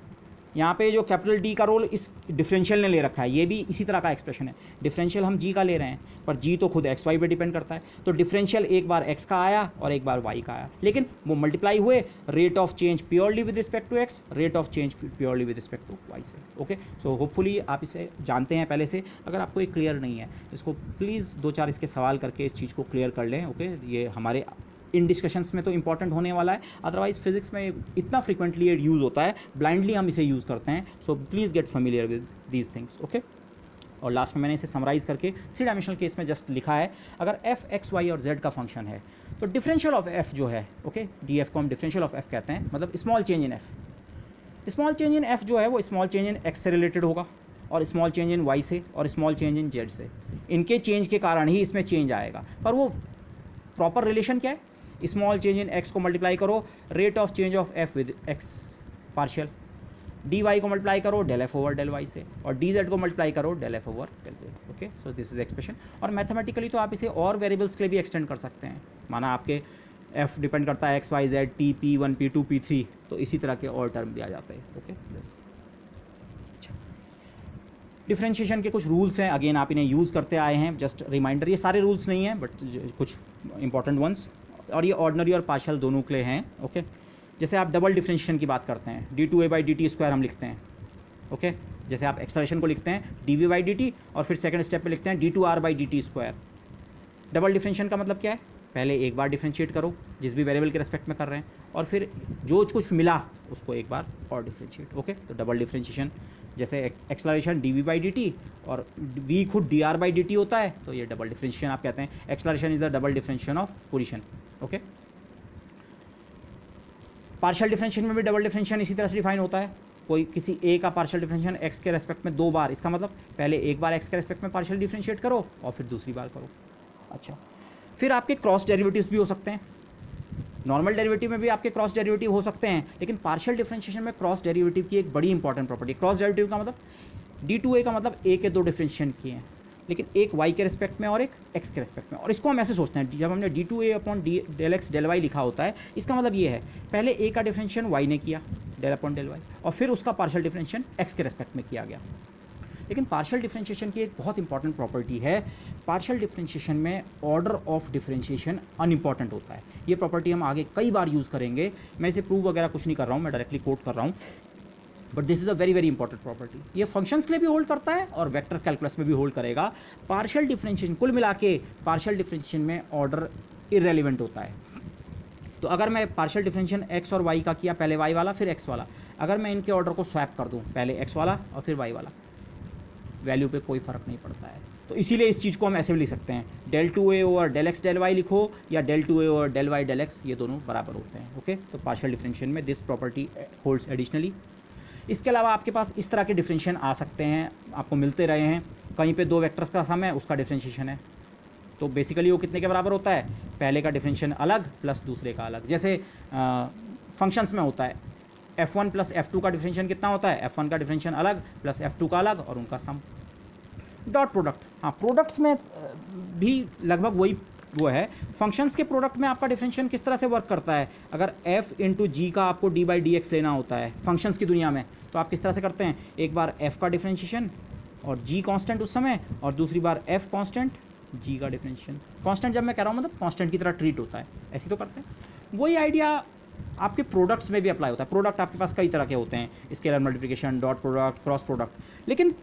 यहाँ पे जो कैपिटल डी का रोल इस डिफरेंशियल ने ले रखा है, ये भी इसी तरह का एक्सप्रेशन है। डिफरेंशियल हम जी का ले रहे हैं, पर जी तो खुद एक्स वाई पे डिपेंड करता है, तो डिफरेंशियल एक बार एक्स का आया और एक बार वाई का आया, लेकिन वो मल्टीप्लाई हुए, rate of change purely with respect to x, rate of change purely with respect to y से। ओके, सो होपफुली आप इसे जानते हैं पहले से। अगर आपको ये क्लियर नहीं है, इसको प्लीज़ 2-4 इसके सवाल करके इस चीज़ को क्लियर कर लें। ओके, ये हमारे इन डिस्कशंस में तो इंपॉर्टेंट होने वाला है, अदरवाइज फिजिक्स में इतना फ्रीक्वेंटली ये यूज़ होता है, ब्लाइंडली हम इसे यूज़ करते हैं। So please get familiar with these things. Okay, और लास्ट में मैंने इसे समराइज़ करके 3 डायमेंशनल केस में जस्ट लिखा है, अगर एफ एक्स वाई और जेड का फंक्शन है, तो डिफरेंशियल ऑफ एफ जो है, ओके, डी एफ को हम डिफरेंशियल ऑफ एफ कहते हैं, मतलब small change in F. Small change in F जो है वो स्मॉल चेंज इन एक्स से रिलेटेड होगा, और स्मॉल चेंज इन वाई से, और स्मॉल चेंज इन जेड से। इनके चेंज के कारण ही इसमें चेंज आएगा, पर वो प्रॉपर रिलेशन क्या है? स्मॉल चेंज इन एक्स को मल्टीप्लाई करो rate of change of f with x partial, d y को मल्टीप्लाई करो del f over del y से, और डी जेड को मल्टीप्लाई करो del f over del z. Okay, so this is expression. और mathematically तो आप इसे और वेरिएबल्स के लिए भी एक्सटेंड कर सकते हैं। माना आपके एफ डिपेंड करता है x y z t p 1 p 2 p 3, तो इसी तरह के और टर्म भी आ जाते हैं। ओके, डिफ्रेंशिएशन के कुछ रूल्स हैं, अगेन आप इन्हें यूज़ करते आए हैं, जस्ट रिमाइंडर, ये सारे रूल्स नहीं हैं बट कुछ इंपॉर्टेंट वंस, और ये ऑर्डिनरी और पार्शियल दोनों के लिए हैं। ओके, जैसे आप डबल डिफ्रेंशिएशन की बात करते हैं, d2a/dt² हम लिखते हैं। ओके, जैसे आप एक्सलेरेशन को लिखते हैं dv/dt और फिर सेकंड स्टेप पे लिखते हैं d2r/dt²। डबल डिफ्रेंशिएशन का मतलब क्या है, पहले एक बार डिफ्रेंशिएट करो जिस भी वेरिएबल के रेस्पेक्ट में कर रहे हैं, और फिर जो कुछ मिला उसको एक बार और डिफ्रेंशिएट। ओके, तो डबल डिफ्रेंशिएशन, जैसे एक्सलेरेशन dv/dt और v खुद dr/dt होता है, तो ये डबल डिफ्रेंशिएशन आप कहते हैं। Acceleration is the double differentiation of position. Okay, partial differentiation में भी डबल डिफ्रेंशिएशन इसी तरह से डिफाइन होता है। कोई किसी ए का पार्शियल डिफ्रेंशिएशन एक्स के रेस्पेक्ट में 2 बार, इसका मतलब पहले एक बार एक्स के रेस्पेक्ट में पार्शियल डिफ्रेंशिएट करो और फिर दूसरी बार करो। अच्छा, फिर आपके क्रॉस डेरिवेटिव्स भी हो सकते हैं। नॉर्मल डेरिवेटिव में भी आपके क्रॉस डेरिवेटिव हो सकते हैं, लेकिन पार्शियल डिफरेंशिएशन में क्रॉस डेरिवेटिव की एक बड़ी इंपॉर्टेंट प्रॉपर्टी, क्रॉस डेरिवेटिव का मतलब d2a का मतलब a के 2 डिफरेंशिएशन किए हैं, लेकिन एक y के रेस्पेक्ट में और एक x के रेस्पेक्ट में। और इसको हम ऐसे सोचते हैं, जब हमने d2a/del(x)del(y) लिखा होता है, इसका मतलब ये है पहले a का डिफरेंशिएशन y ने किया del(y) और फिर उसका पार्शियल डिफरेंशिएशन x के रेस्पेक्ट में किया गया। लेकिन पार्शियल डिफरेंशिएशन की एक बहुत इंपॉर्टेंट प्रॉपर्टी है, पार्शियल डिफरेंशिएशन में ऑर्डर ऑफ डिफरेंशिएशन अनइम्पॉर्टेंट होता है। ये प्रॉपर्टी हम आगे कई बार यूज़ करेंगे, मैं इसे प्रूव वगैरह कुछ नहीं कर रहा हूँ, मैं डायरेक्टली कोट कर रहा हूँ, but this is a very very important property. ये फंक्शंस के लिए भी होल्ड करता है और वेक्टर कैलकुलस में भी होल्ड करेगा। पार्शियल डिफरेंशिएशन, कुल मिला के पार्शियल डिफरेंशिएशन में ऑर्डर इररेलेवेंट होता है। तो अगर मैं पार्शियल डिफरेंशिएशन x और y का किया, पहले y वाला फिर x वाला, अगर मैं इनके ऑर्डर को स्वैप कर दूँ, पहले x वाला और फिर y वाला, वैल्यू पे कोई फ़र्क नहीं पड़ता है। तो इसीलिए इस चीज़ को हम ऐसे भी लिख सकते हैं, del2a/del(x)del(y) लिखो या del2a/del(y)del(x), ये दोनों बराबर होते हैं। ओके, तो पार्शियल डिफरेंशिएशन में दिस प्रॉपर्टी होल्ड्स एडिशनली। इसके अलावा आपके पास इस तरह के डिफरेंशिएशन आ सकते हैं, आपको मिलते रहे हैं, कहीं पे 2 वेक्टर्स का सम है, उसका डिफरेंशिएशन है, तो बेसिकली वो कितने के बराबर होता है, पहले का डिफरेंशिएशन अलग प्लस दूसरे का अलग। जैसे फंक्शंस में होता है f1 प्लस f2 का डिफरेंशिएशन कितना होता है, f1 का डिफरेंशिएशन अलग प्लस f2 का अलग और उनका सम। डॉट प्रोडक्ट, हाँ प्रोडक्ट्स में भी लगभग वही वो है। फंक्शंस के प्रोडक्ट में आपका डिफरेंशिएशन किस तरह से वर्क करता है, अगर f इंटू जी का आपको d/dx लेना होता है फंक्शंस की दुनिया में, तो आप किस तरह से करते हैं, एक बार f का डिफरेंशिएशन और g कांस्टेंट उस समय, और दूसरी बार f कांस्टेंट g का डिफरेंशिएशन। कांस्टेंट जब मैं कह रहा हूँ मतलब कांस्टेंट की तरह ट्रीट होता है, ऐसे तो करते हैं। वही आइडिया आपके प्रोडक्ट्स में भी अप्लाई होता है। प्रोडक्ट आपके पास कई तरह के होते हैं, scalar multiplication, dot product, cross product, लेकिन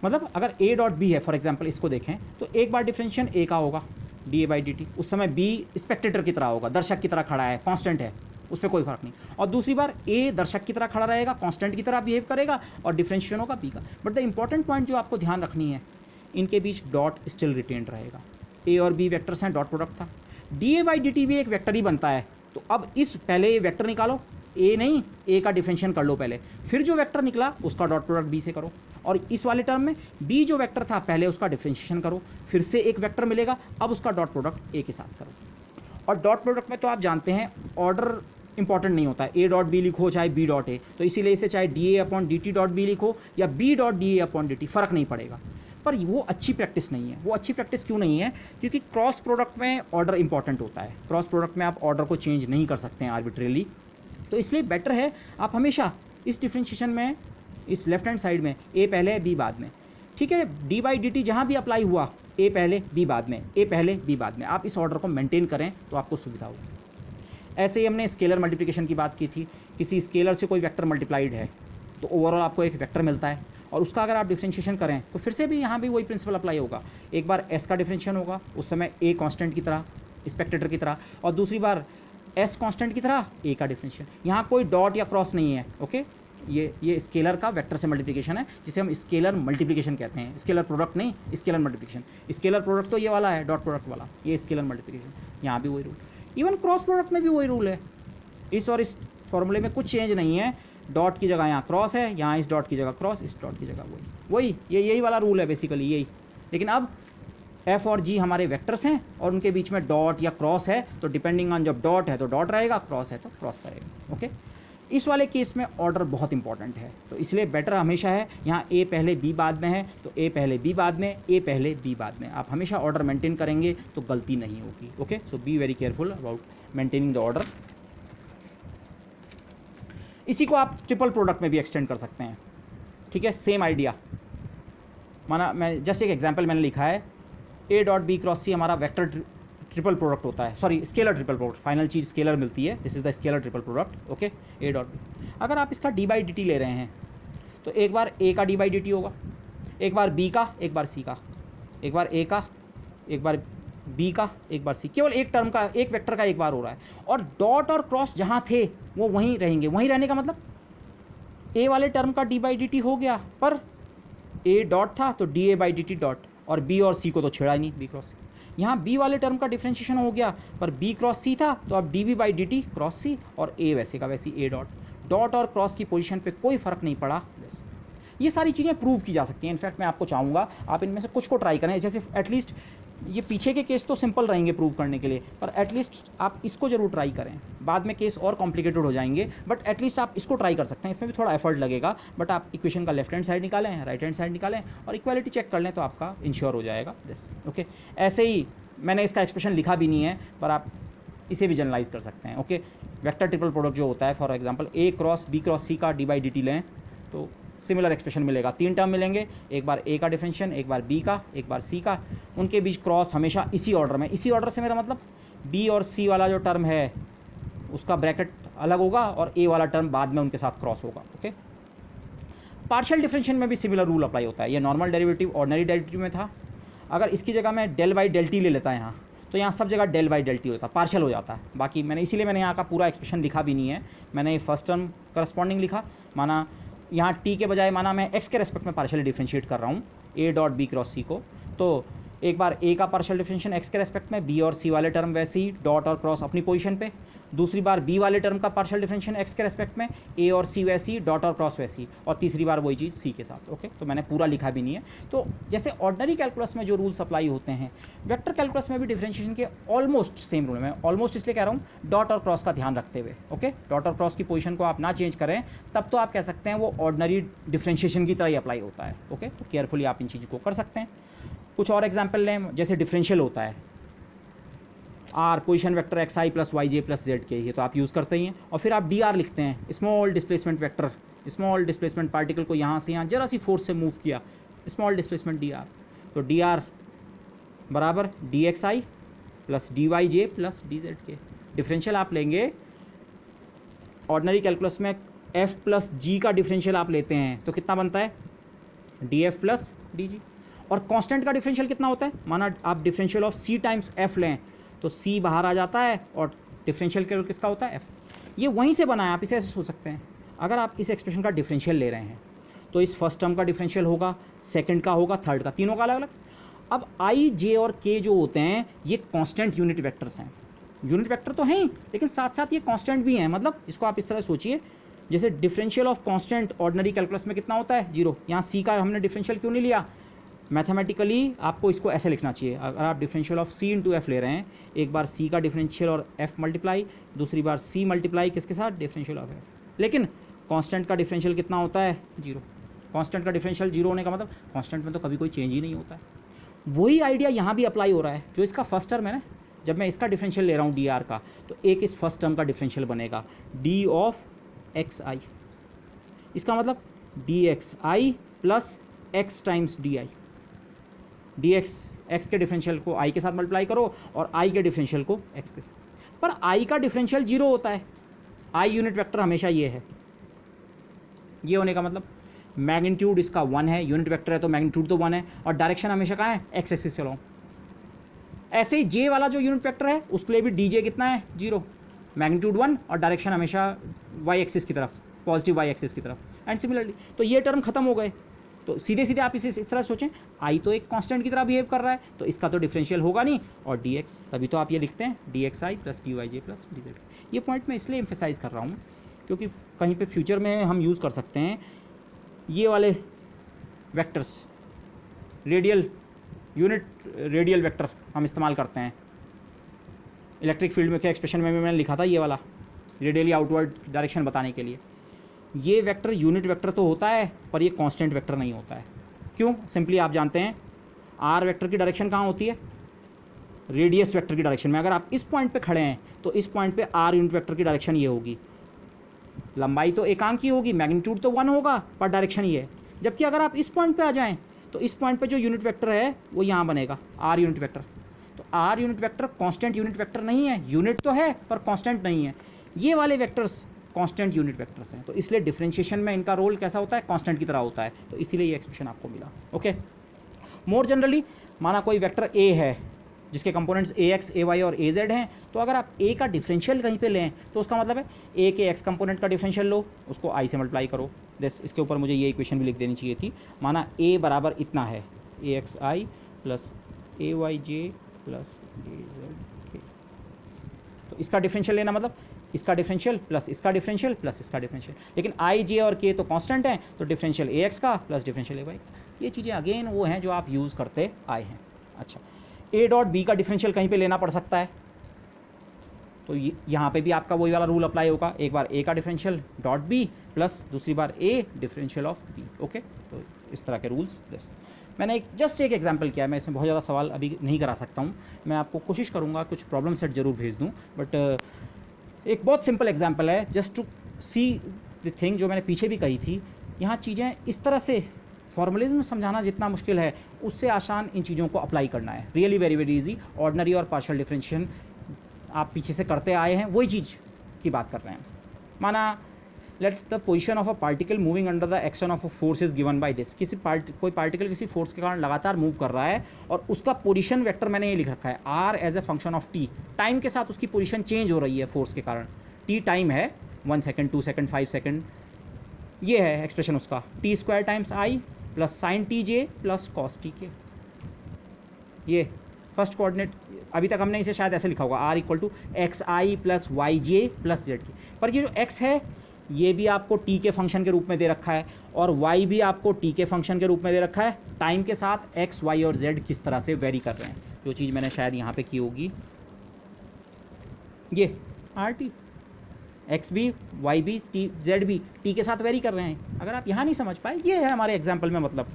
मतलब अगर a डॉट b है फॉर एग्जांपल, इसको देखें तो एक बार डिफरेंशिएशन a का होगा da/dt, उस समय b स्पेक्टेटर की तरह होगा, दर्शक की तरह खड़ा है, कांस्टेंट है, उस पर कोई फर्क नहीं। और दूसरी बार a दर्शक की तरह खड़ा रहेगा, कांस्टेंट की तरह बिहेव करेगा और डिफरेंशिएशन होगा b का। बट द इंपॉर्टेंट पॉइंट जो आपको ध्यान रखनी है, इनके बीच डॉट स्टिल रिटेन्ड रहेगा। a और b वेक्टर्स हैं, डॉट प्रोडक्ट था, da/dt भी एक वेक्टर ही बनता है। तो अब इस पहले ये वेक्टर निकालो, a नहीं, a का डिफरेंशिएशन कर लो पहले, फिर जो वेक्टर निकला उसका डॉट प्रोडक्ट b से करो, और इस वाले टर्म में b जो वेक्टर था पहले उसका डिफरेंशिएशन करो, फिर से एक वेक्टर मिलेगा, अब उसका डॉट प्रोडक्ट a के साथ करो। और डॉट प्रोडक्ट में तो आप जानते हैं ऑर्डर इंपॉर्टेंट नहीं होता है, a डॉट बी लिखो चाहे b डॉट a, तो इसीलिए इसे चाहे da/dt डॉट b लिखो या b डॉट da/dt, फ़र्क नहीं पड़ेगा। पर वो अच्छी प्रैक्टिस नहीं है। वो अच्छी प्रैक्टिस क्यों नहीं है, क्योंकि क्रॉस प्रोडक्ट में ऑर्डर इंपॉर्टेंट होता है, क्रॉस प्रोडक्ट में आप ऑर्डर को चेंज नहीं कर सकते हैं आर्बिट्रेरली। तो इसलिए बेटर है आप हमेशा इस डिफरेंशिएशन में, इस लेफ्ट हैंड साइड में a पहले b बाद में, ठीक है, d/dt जहाँ भी अप्लाई हुआ a पहले b बाद में, a पहले b बाद में, आप इस ऑर्डर को मेंटेन करें तो आपको सुविधा होगी। ऐसे ही हमने स्केलर मल्टीप्लिकेशन की बात की थी, किसी स्केलर से कोई वेक्टर मल्टीप्लाइड है तो ओवरऑल आपको एक वेक्टर मिलता है, और उसका अगर आप डिफरेंशिएशन करें तो फिर से भी यहाँ भी वही प्रिंसिपल अप्लाई होगा। एक बार s का डिफरेंशिएशन होगा, उस समय a कांस्टेंट की तरह, स्पेक्टेटर की तरह, और दूसरी बार s कांस्टेंट की तरह a का डिफरेंशिएशन। यहाँ कोई डॉट या क्रॉस नहीं है। ओके, ये स्केलर का वेक्टर से मल्टीप्लिकेशन है, जिसे हम स्केलर मल्टीप्लिकेशन कहते हैं, स्केलर प्रोडक्ट नहीं, स्केलर मल्टीप्लिकेशन। स्केलर प्रोडक्ट तो ये वाला है, डॉट प्रोडक्ट वाला, ये स्केलर मल्टीप्लिकेशन। यहाँ भी वही रूल, इवन क्रॉस प्रोडक्ट में भी वही रूल है। इस और इस फॉर्मूले में कुछ चेंज नहीं है, डॉट की जगह यहाँ क्रॉस है, यहाँ इस डॉट की जगह क्रॉस, इस डॉट की जगह वही यही वाला रूल है बेसिकली, यही। लेकिन अब f और g हमारे वेक्टर्स हैं और उनके बीच में डॉट या क्रॉस है, तो डिपेंडिंग ऑन, जब डॉट है तो डॉट रहेगा, क्रॉस है तो क्रॉस रहेगा। ओके, इस वाले केस में ऑर्डर बहुत इंपॉर्टेंट है, तो इसलिए बेटर हमेशा है, यहाँ a पहले b बाद में है तो a पहले b बाद में, a पहले b बाद में, आप हमेशा ऑर्डर मेंटेन करेंगे तो गलती नहीं होगी। Okay, so be very careful about maintaining the order. इसी को आप ट्रिपल प्रोडक्ट में भी एक्सटेंड कर सकते हैं, ठीक है, सेम आइडिया। माना मैं जस्ट एक एग्जांपल मैंने लिखा है, A dot B cross C हमारा वेक्टर ट्रिपल प्रोडक्ट होता है, sorry scalar triple product, final चीज़ स्केलर मिलती है, this is the scalar triple product, okay, A dot B. अगर आप इसका डी बाई डी टी ले रहे हैं तो एक बार ए का डी बाई डी टी होगा, एक बार बी का, एक बार सी का, एक बार ए का, एक बार बी का, एक बार सी, केवल एक टर्म का, एक वेक्टर का एक बार हो रहा है। और डॉट और क्रॉस जहाँ थे वो वहीं रहेंगे। वहीं रहने का मतलब ए वाले टर्म का डी बाई डी टी हो गया, पर ए डॉट था तो D A by D T dot, और बी और सी को तो छेड़ा ही नहीं, बी क्रॉस सी। यहाँ बी वाले टर्म का डिफ्रेंशिएशन हो गया, पर बी क्रॉस सी था तो अब D B by D T cross C, और ए वैसे का वैसी ए डॉट। डॉट और क्रॉस की पोजीशन पे कोई फ़र्क नहीं पड़ा, बस। ये सारी चीज़ें प्रूव की जा सकती हैं। इनफैक्ट मैं आपको चाहूँगा आप इनमें से कुछ को ट्राई करें, जैसे एटलीस्ट ये पीछे के केस तो सिंपल रहेंगे प्रूव करने के लिए, पर एटलीस्ट आप इसको ज़रूर ट्राई करें। बाद में केस और कॉम्प्लिकेटेड हो जाएंगे, बट एटलीस्ट आप इसको ट्राई कर सकते हैं। इसमें भी थोड़ा एफर्ट लगेगा, बट आप इक्वेशन का लेफ्ट हैंड साइड निकालें, राइट हैंड साइड निकालें और इक्वालिटी चेक कर लें तो आपका इंश्योर हो जाएगा, दिस, ओके। ऐसे ही मैंने इसका एक्सप्रेशन लिखा भी नहीं है, पर आप इसे भी जनरलाइज कर सकते हैं, ओके। वेक्टर ट्रिपल प्रोडक्ट जो होता है, for example A cross B cross C का डी बाई डी टी लें तो सिमिलर एक्सप्रेशन मिलेगा। 3 टर्म मिलेंगे, एक बार ए का डिफरेंशिएशन, एक बार बी का, एक बार सी का, उनके बीच क्रॉस हमेशा इसी ऑर्डर में। इसी ऑर्डर से मेरा मतलब बी और सी वाला जो टर्म है उसका ब्रैकेट अलग होगा और ए वाला टर्म बाद में उनके साथ क्रॉस होगा, ओके। पार्शियल डिफरेंशिएशन में भी सिमिलर रूल अप्लाई होता है। ये नॉर्मल डेरिवेटिव ऑर्डिनरी डेरिवेटिव में था, अगर इसकी जगह मैं डेल बाई डेल टी ले लेता यहाँ तो यहाँ सब जगह डेल बाई डेल टी होता है, पार्शियल हो जाता है। बाकी मैंने इसीलिए मैंने यहाँ का पूरा एक्सप्रेशन लिखा भी नहीं है, मैंने फर्स्ट टर्म करस्पॉन्डिंग लिखा। माना यहाँ टी के बजाय माना मैं एक्स के रेस्पेक्ट में पार्शियल डिफरेंशिएट कर रहा हूँ ए डॉट बी क्रॉस सी को, तो एक बार ए का पार्शियल डिफरेंशिएशन एक्स के रेस्पेक्ट में, बी और सी वाले टर्म वैसे ही डॉट और क्रॉस अपनी पोजीशन पे। दूसरी बार बी वाले टर्म का पार्शियल डिफरेंशिएशन एक्स के रेस्पेक्ट में, ए और सी वैसी ही, डॉट और क्रॉस वैसी, और तीसरी बार वही चीज़ सी के साथ, ओके। तो मैंने पूरा लिखा भी नहीं है। तो जैसे ऑर्डिनरी कैलकुलस में जो रूल्स अप्लाई होते हैं, वेक्टर कैलकुलस में भी डिफरेंशिएशन के ऑलमोस्ट सेम रूल है। मैं ऑलमोस्ट इसलिए कह रहा हूँ डॉट और क्रॉस का ध्यान रखते हुए, ओके। डॉट और क्रॉस की पोजीशन को आप ना चेंज करें, तब तो आप कह सकते हैं वो ऑर्डिनरी डिफरेंशिएशन की तरह ही अप्लाई होता है, ओके। तो केयरफुली आप इन चीज़ों को कर सकते हैं। कुछ और एग्जाम्पल लें, जैसे डिफरेंशियल होता है r position vector x i plus y j plus z k, ये तो आप यूज़ करते ही हैं। और फिर आप डी आर लिखते हैं, small displacement vector, small displacement particle को यहाँ से यहाँ जरा सी फोर्स से मूव किया, स्मॉल डिस्प्लेसमेंट डी आर। तो डी आर बराबर D x i plus D Y j plus D Z के। डिफरेंशियल आप लेंगे ऑर्डिनरी कैलकुलस में एफ प्लस जी का डिफरेंशियल आप लेते हैं तो कितना बनता है, D F plus D G. और कांस्टेंट का डिफरेंशियल कितना होता है, माना आप differential of c times f लें तो सी बाहर आ जाता है और डिफरेंशियल केवल किसका होता है, एफ। ये वहीं से बना है, आप इसे ऐसे सोच सकते हैं। अगर आप इस एक्सप्रेशन का डिफरेंशियल ले रहे हैं तो इस फर्स्ट टर्म का डिफरेंशियल होगा, सेकंड का होगा, थर्ड का, तीनों का अलग अलग। अब आई जे और के जो होते हैं ये कांस्टेंट यूनिट वेक्टर्स हैं। यूनिट वेक्टर तो हैं ही, लेकिन साथ साथ ये कांस्टेंट भी हैं। मतलब इसको आप इस तरह सोचिए, जैसे differential of constant ordinary calculus में कितना होता है, 0। यहाँ सी का हमने डिफरेंशियल क्यों नहीं लिया, मैथमेटिकली आपको इसको ऐसे लिखना चाहिए। अगर आप differential of c into f ले रहे हैं, एक बार सी का डिफरेंशियल और एफ मल्टीप्लाई, दूसरी बार सी मल्टीप्लाई किसके साथ, डिफरेंशियल ऑफ एफ। लेकिन कांस्टेंट का डिफरेंशियल कितना होता है, 0। कांस्टेंट का डिफरेंशियल 0 होने का मतलब कांस्टेंट में तो कभी कोई चेंज ही नहीं होता है। वही आइडिया यहाँ भी अप्लाई हो रहा है। जो इसका फर्स्ट टर्म है ना, जब मैं इसका डिफरेंशियल ले रहा हूँ डी आर का, तो एक इस फर्स्ट टर्म का डिफरेंशियल बनेगा डी ऑफ एक्स आई। इसका मतलब D x i plus x times D I. D x के डिफरेंशियल को आई के साथ मल्टीप्लाई करो और आई के डिफरेंशियल को एक्स के साथ। पर आई का डिफरेंशियल 0 होता है, आई यूनिट वेक्टर हमेशा ये है। ये होने का मतलब मैग्नीट्यूड इसका 1 है, यूनिट वेक्टर है तो मैग्नीट्यूड तो 1 है, और डायरेक्शन हमेशा कहाँ है, एक्स एक्सिस के लॉन्ग। ऐसे ही जे वाला जो यूनिट वेक्टर है उसके लिए भी डी जे कितना है, 0, मैग्नीट्यूड 1 और डायरेक्शन हमेशा वाई एक्सिस की तरफ, पॉजिटिव वाई एक्सिस की तरफ। एंड सिमिलरली तो ये टर्म खत्म हो गए। तो सीधे सीधे आप इसे इस तरह सोचें, आई तो एक कांस्टेंट की तरह बिहेव कर रहा है तो इसका तो डिफरेंशियल होगा नहीं, और डी एक्स, तभी तो आप ये लिखते हैं D x i plus D Y j plus D Z. ये पॉइंट मैं इसलिए एम्फेसाइज कर रहा हूँ क्योंकि कहीं पे फ्यूचर में हम यूज़ कर सकते हैं ये वाले vectors, radial unit radial vector हम इस्तेमाल करते हैं। इलेक्ट्रिक फील्ड में क्या एक्सप्रेशन में मैंने लिखा था ये वाला, रेडियली आउटवर्ड डायरेक्शन बताने के लिए। ये वेक्टर यूनिट वेक्टर तो होता है पर ये कांस्टेंट वेक्टर नहीं होता है। क्यों, सिंपली आप जानते हैं आर वेक्टर की डायरेक्शन कहाँ होती है, रेडियस वेक्टर की डायरेक्शन में। अगर आप इस पॉइंट पे खड़े हैं तो इस पॉइंट पे आर यूनिट वेक्टर की डायरेक्शन ये होगी, लंबाई तो एकांक ही होगी, मैग्नीट्यूड तो 1 होगा पर डायरेक्शन ये है। जबकि अगर आप इस पॉइंट पे आ जाएं तो इस पॉइंट पे जो यूनिट वेक्टर है वो यहाँ बनेगा आर यूनिट वेक्टर। तो r unit vector constant unit vector नहीं है, यूनिट तो है पर कांस्टेंट नहीं है। ये वाले वेक्टर्स कांस्टेंट यूनिट वेक्टर्स हैं, तो इसलिए डिफरेंशिएशन में इनका रोल कैसा होता है, कांस्टेंट की तरह होता है, तो इसीलिए ये एक्सप्रेशन आपको मिला। ओके, मोर जनरली माना कोई वेक्टर ए है जिसके कंपोनेंट्स ए एक्स ए वाई और ए जेड हैं, तो अगर आप ए का डिफरेंशियल कहीं पे लें तो उसका मतलब है ए के एक्स कंपोनेंट का डिफरेंशियल लो, उसको आई से मल्टीप्लाई करो। दिस इसके ऊपर मुझे ये इक्वेशन भी लिख देनी चाहिए थी। माना ए बराबर इतना है, A x i plus A Y j plus A Z के, तो इसका डिफरेंशियल लेना मतलब इसका डिफरेंशियल प्लस इसका डिफरेंशियल प्लस इसका डिफरेंशियल, लेकिन आई जे और के तो कांस्टेंट हैं, तो डिफरेंशियल ए एक्स का प्लस डिफरेंशियल ए वाई। ये चीज़ें अगेन वो हैं जो आप यूज़ करते आए हैं। अच्छा, ए डॉट बी का डिफरेंशियल कहीं पे लेना पड़ सकता है, तो यहाँ पे भी आपका वही वाला रूल अप्लाई होगा, एक बार ए का डिफरेंशियल डॉट बी प्लस दूसरी बार A differential of B. Okay, तो इस तरह के रूल्स। मैंने जस्ट एक एग्जांपल किया है, मैं इसमें बहुत ज़्यादा सवाल अभी नहीं करा सकता हूँ, मैं आपको कोशिश करूँगा कुछ प्रॉब्लम सेट जरूर भेज दूँ, बट एक बहुत सिंपल एग्जांपल है just to see the thing जो मैंने पीछे भी कही थी। यहाँ चीज़ें इस तरह से फॉर्मलिज्म समझाना जितना मुश्किल है उससे आसान इन चीज़ों को अप्लाई करना है। Really very very easy. Ordinary और पार्शियल डिफरेंशिएशन आप पीछे से करते आए हैं, वही चीज़ की बात कर रहे हैं। माना let the position of a particle moving under the action of a force is given by this. कोई पार्टिकल किसी फोर्स के कारण लगातार मूव कर रहा है और उसका पोजीशन वेक्टर मैंने ये लिख रखा है r as a function of t. Time के साथ उसकी पोजीशन चेंज हो रही है फोर्स के कारण। टी टाइम है 1 सेकेंड 2 सेकेंड 5 सेकेंड, ये है एक्सप्रेशन उसका, T square times I plus sine t j plus cos T के। ये फर्स्ट कोऑर्डिनेट, अभी तक हमने इसे शायद ऐसे लिखा होगा r equal to x i plus y j plus z की, पर ये जो एक्स है ये भी आपको टी के फंक्शन के रूप में दे रखा है और वाई भी आपको टी के फंक्शन के रूप में दे रखा है। टाइम के साथ एक्स वाई और जेड किस तरह से वेरी कर रहे हैं, जो चीज़ मैंने शायद यहाँ पे की होगी, ये आर टी एक्स भी वाई भी टी जेड भी टी के साथ वेरी कर रहे हैं। अगर आप यहाँ नहीं समझ पाए, ये है हमारे एग्जाम्पल में, मतलब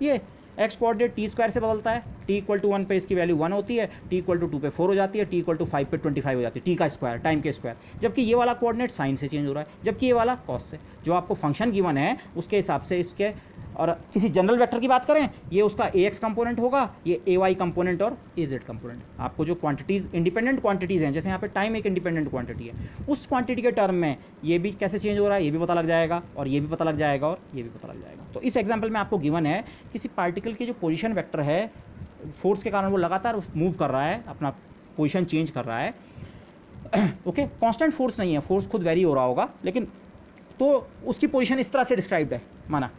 ये एक्स कोऑर्डिनेट टी स्क्वायर से बदलता है, टी इक्वल टू 1 पे इसकी वैल्यू 1 होती है, टी इक्वल टू 2 पे 4 हो जाती है, टी इक्वल टू 5 पे 25 हो जाती है, टी का स्क्वायर टाइम के स्क्वायर। जबकि ये वाला कोऑर्डिनेट साइन से चेंज हो रहा है, जबकि ये वाला कॉस से। जो आपको फंक्शन गिवन है उसके हिसाब से इसके, और किसी जनरल वेक्टर की बात करें, ये उसका ए एक्स कंपोनेंट होगा, ये ए वाई कंपोनेंट और ए जेड कंपोनेंट। आपको जो क्वांटिटीज़ इंडिपेंडेंट क्वांटिटीज़ हैं, जैसे यहाँ पे टाइम एक इंडिपेंडेंट क्वांटिटी है, उस क्वांटिटी के टर्म में ये भी कैसे चेंज हो रहा है ये भी पता लग जाएगा, और ये भी पता लग जाएगा, और ये भी पता लग जाएगा। तो इस एग्जाम्पल में आपको गिवन है किसी पार्टिकल की जो पोजिशन वेक्टर है, फोर्स के कारण वो लगातार मूव कर रहा है, अपना पोजिशन चेंज कर रहा है। ओके, कांस्टेंट फोर्स नहीं है, फोर्स खुद वेरी हो रहा होगा, लेकिन तो उसकी पोजीशन इस तरह से डिस्क्राइब्ड है माना।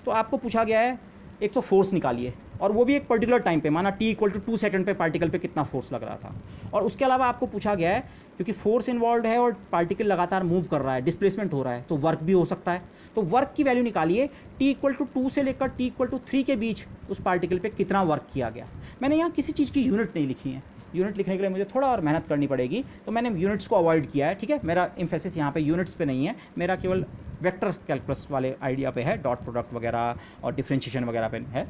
तो आपको पूछा गया है एक तो फोर्स निकालिए, और वो भी एक पर्टिकुलर टाइम पे, माना टी इक्वल टू 2 सेकंड पे पार्टिकल पे कितना फोर्स लग रहा था। और उसके अलावा आपको पूछा गया है क्योंकि फोर्स इन्वॉल्व है और पार्टिकल लगातार मूव कर रहा है, डिस्प्लेसमेंट हो रहा है, तो वर्क भी हो सकता है। तो वर्क की वैल्यू निकालिए, टी इक्वल टू 2 से लेकर टी इक्वल टू 3 के बीच उस पार्टिकल पे कितना वर्क किया गया। मैंने यहाँ किसी चीज़ की यूनिट नहीं लिखी है, यूनिट लिखने के लिए मुझे थोड़ा और मेहनत करनी पड़ेगी, तो मैंने यूनिट्स को अवॉइड किया है। ठीक है, मेरा एम्फेसिस यहाँ पे यूनिट्स पे नहीं है, मेरा केवल वेक्टर कैलकुलस वाले आइडिया पे है, डॉट प्रोडक्ट वगैरह और डिफरेंशिएशन वगैरह पे है।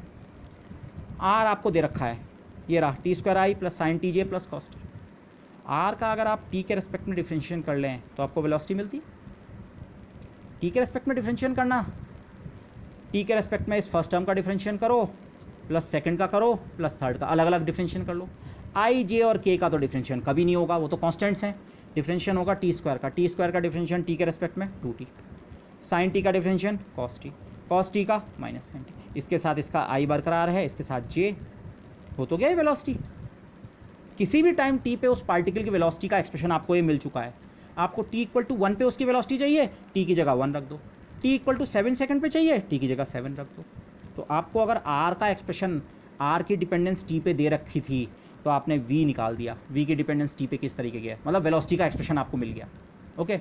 आर आपको दे रखा है, ये रहा t square i plus sine t j plus cos t. R का अगर आप टी के रेस्पेक्ट में डिफरेंशिएशन कर लें तो आपको वेलोसिटी मिलती है। टी के रेस्पेक्ट में डिफरेंशिएशन करना, टी के रेस्पेक्ट में इस फर्स्ट टर्म का डिफरेंशिएशन करो, प्लस सेकंड का करो, प्लस थर्ड का, अलग अलग डिफरेंशिएशन कर लो। आई जे और के का तो डिफरेंशिएशन कभी नहीं होगा, वो तो कांस्टेंट्स हैं। डिफरेंशिएशन होगा टी स्क्वायर का, टी स्क्वायर का डिफरेंशिएशन टी के रेस्पेक्ट में 2t, साइन टी का डिफरेंशिएशन कॉस टी का माइनस साइन टी। इसके साथ इसका आई बरकरार है, इसके साथ जे हो तो गया ये वेलोसिटी। किसी भी टाइम टी पे उस पार्टिकल की वेलोसिटी का एक्सप्रेशन आपको ये मिल चुका है। आपको टी इक्वल टू 1 पे उसकी वेलोसिटी चाहिए, टी की जगह 1 रख दो। टी इक्वल टू 7 सेकंड पे चाहिए, टी की जगह 7 रख दो। तो आपको अगर आर का एक्सप्रेशन, आर की डिपेंडेंस टी पे दे रखी थी, तो आपने वी निकाल दिया, वी की डिपेंडेंस टी पे किस तरीके की है, मतलब वेलोसिटी का एक्सप्रेशन आपको मिल गया। ओके,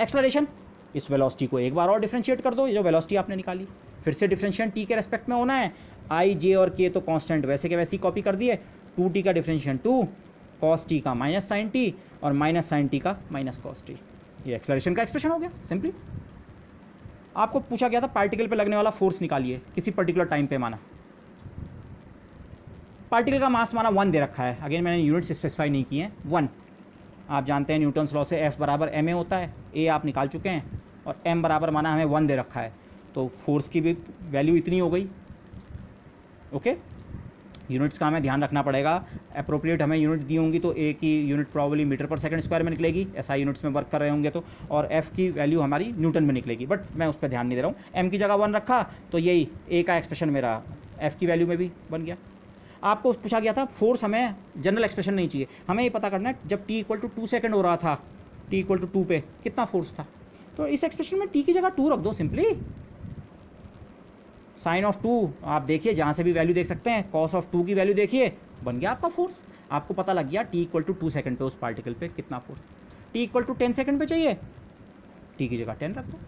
एक्सेलरेशन, इस वेलोसिटी को एक बार और डिफरेंशिएट कर दो, ये जो वेलोसिटी आपने निकाली, फिर से डिफरेंशिएशन टी के रेस्पेक्ट में होना है। आई जे और के तो कांस्टेंट वैसे के वैसे ही कॉपी कर दिए, 2t का डिफरेंशिएशन 2, कॉस टी का माइनस साइन टी, और माइनस साइन टी का माइनस कॉस टी। ये एक्सेलरेशन का एक्सप्रेशन हो गया सिंपली। आपको पूछा गया था पार्टिकल पे लगने वाला फोर्स निकालिए किसी पर्टिकुलर टाइम पे, माना पार्टिकल का मास माना 1 दे रखा है, अगेन मैंने यूनिट्स स्पेसिफाई नहीं किए हैं, 1। आप जानते हैं न्यूटन्स लॉ से F बराबर ma होता है, a आप निकाल चुके हैं, और m बराबर माना हमें 1 दे रखा है, तो फोर्स की भी वैल्यू इतनी हो गई। ओके। यूनिट्स का हमें ध्यान रखना पड़ेगा, अप्रोप्रिएट हमें यूनिट दी होंगी तो ए की यूनिट प्रॉब्ली मीटर पर सेकंड स्क्वायर में निकलेगी, एसआई यूनिट्स में वर्क कर रहे होंगे तो, और एफ की वैल्यू हमारी न्यूटन में निकलेगी, बट मैं उस पर ध्यान नहीं दे रहा हूँ। एम की जगह 1 रखा तो यही ए का एक्सप्रेशन मेरा एफ की वैल्यू में भी बन गया। आपको पूछा गया था फोर्स, हमें जनरल एक्सप्रेशन नहीं चाहिए, हमें ये पता करना है जब t इक्वल टू 2 सेकेंड हो रहा था, t इक्वल टू 2 पे कितना फोर्स था, तो इस एक्सप्रेशन में t की जगह 2 रख दो सिंपली। साइन ऑफ 2 आप देखिए, जहाँ से भी वैल्यू देख सकते हैं, कॉस ऑफ 2 की वैल्यू देखिए, बन गया आपका फोर्स। आपको पता लग गया t इक्वल टू 2 सेकेंड पे उस पार्टिकल पे कितना force. t equal to 10 second पे चाहिए, t की जगह 10 रख दो,